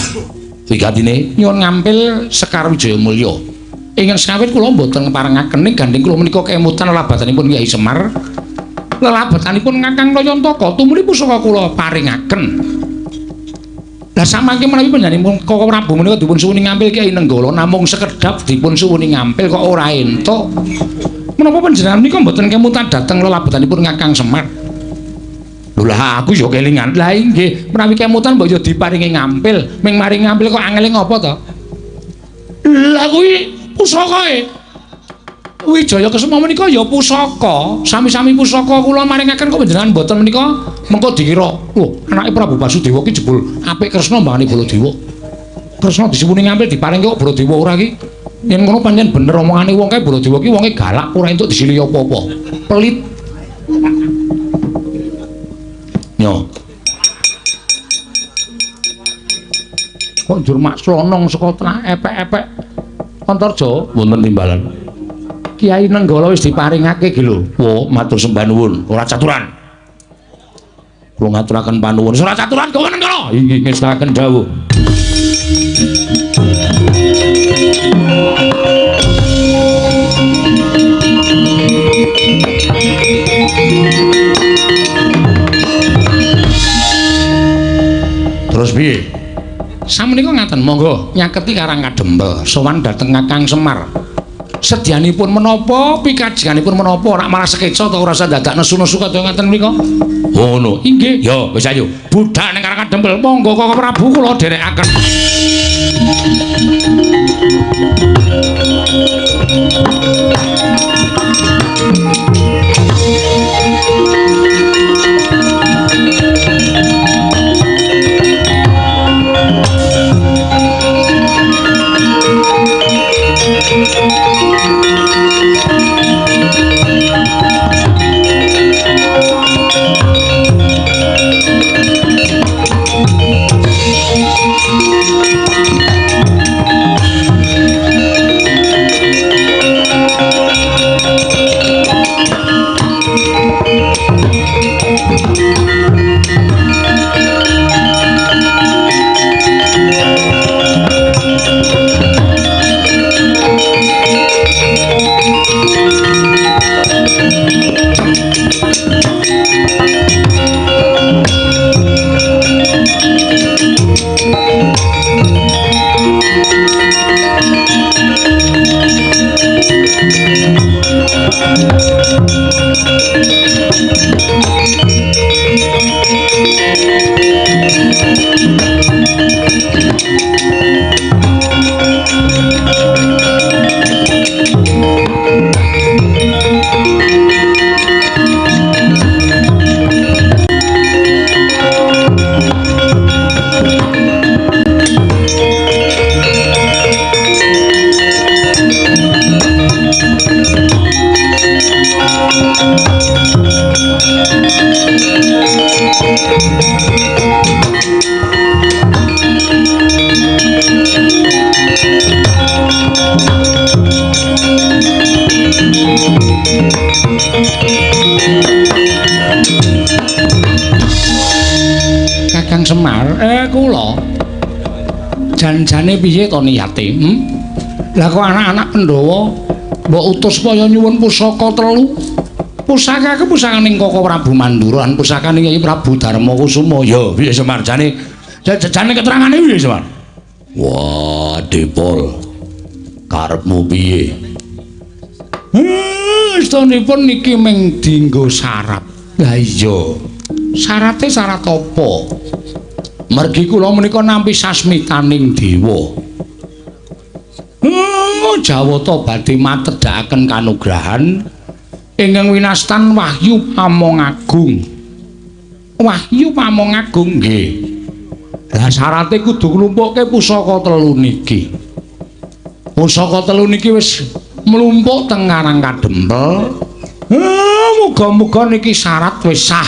wigatine Nyuwun ngampil Sekar Wijaya Mulya. Ingkang sekawit kula mboten parengaken ing gandeng kula menika kemutan lelabatanipun Kyai Semar. Lelabatanipun Kakang Rayantaka tumuli pusaka kula paringaken. Lah samangke menawi panjenenganipun Koko Prabu menika dipun suwuni ngampil Kyai Nenggala namung sekedhap dipun suwuni ngampil kok ora entuk. Menapa panjenengan menika mboten kemutan dhateng lelabatanipun Kakang Semar? Lho lah aku ya kelingan. Lah inggih, menawi kemutan mbok yo diparingi ngampil. Ming mari ngampil kok angele ngopo to? Lah kuwi pusakae. Wijaya Kesuma menika ya pusaka. Sami-sami pusaka kula maringaken kok panjenengan mboten menika mengko dikira, lho, anake Prabu Basudewa ki jebul apik Kresna mbangane Baladewa. Kresna disuwuni ngampil diparingke kok Baladewa ora ki. Yen ngono pancen bener omongane wong kae Baladewa ki wonge galak ora entuk disili apa-apa. Pelit. Yo. Kok njur mak slonong saka tengah epek-epek. Antarja wonten timbalan. Kiai Nenggala wis diparingake iki lho. Wo, matur sembah nuwun, ora caturan. Kula ngaturaken panuwun, ora caturan Gawa Nenggala. Inggih ngestaken dawuh. Terus piye? Sameneika ngaten, monggo nyaketi Karang Kadempel sowan dhateng Kakang Semar. Sedyanipun menapa, pikajenganipun menapa, rak malah sekeca ta ora usah dadak nesu-nesu kaya ngaten menika. Ngono. Inggih. Ya, wis ayo. Budhak ning Karang Kadempel, monggo Kakang Prabu kula dherekaken. Kakang Semar, kula janjane piye to niyate? Lah kok anak-anak Pandhawa mbok utus supaya nyuwun pusaka 3. Pusaka ke pusakaning Koko Prabu Mandura lan pusakaning Kyai Prabu Darmakusuma. Ya, piye Semar jane keterangane piye Semar? Wah, Depol. Karepmu piye? Istunipun niki ming dienggo syarat. Lah iya. Syarate syarat apa? Mergi kula menika nampi sasmitaning dewa. Jawata badhe matedhakaken kanugrahan ingkang winastan Wahyu Pamongagung. Wahyu Pamongagung nggih. Lah syarate kudu nglumpukke pusaka 3 niki. Pusaka 3 niki wis mlumpuk teng Karang Kadempel. Muga-muga niki syarat wis sah.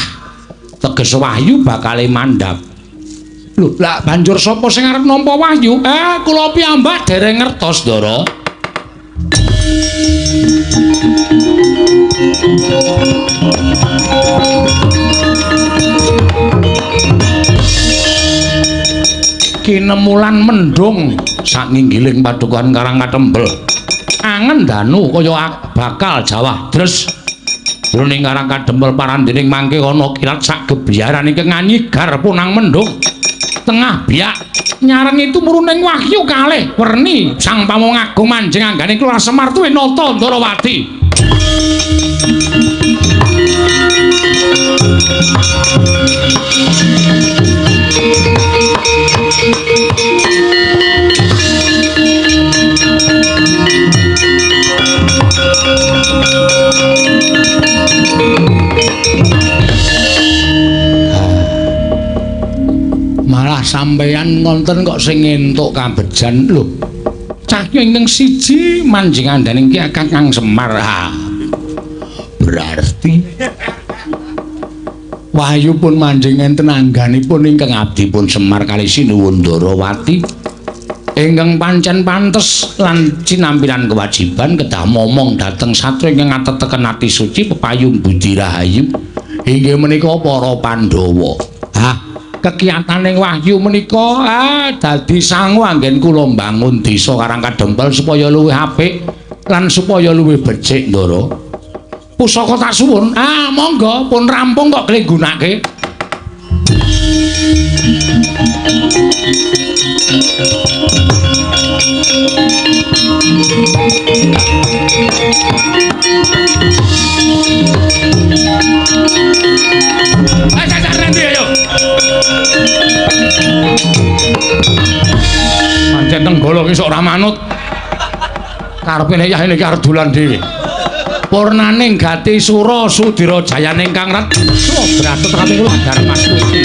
Teges Wahyu bakal mandhap. Lho, lah banjur sapa sing arep nampa Wahyu? Kula piyambak dereng ngertos, Ndara. Kinemulan mendung sak nginggiling padukuhan Karang Kadempel. Angen danu kaya bakal jawah dres. Jroning Karang Kadempel parandening mangke ana kilat sak gebyaran ingkang nganyigar punang mendung. Tengah biak nyareng itu muruning Wahyu kalih werni Sang Pamongagung manjing anggane Kelurahan Semar tuwe nata Ndarawati. Malah sampeyan ngonten kok sing entuk kabejan lho. Cah ingkang siji manjingandaning Ki Kakang Semar. Ha. Berarti Wahyu pun manjing enten angganipun ingkang abdi pun Semar kali Sinuwundarawati ingkang pancen pantes lan cinampiran kewajiban kedah momong dhateng satya ingkang ngateteken ati suci pepayung budi rahayu inggih menika para Pandhawa. Hah, kekiyataning Wahyu menika dadi sangu anggen kula mbangun desa Karangkadempel supaya luwih apik lan supaya luwih becik, Ndara. Pusaka tak suwun. Monggo pun rampung kok kenggunake. Pancen tenggala ki sok ora manut. Karepene yah niki arep dolan dhewe. Purnaning gati sura Sudira Jayane ingkang ret. Bratet kami kula Mas Tuti.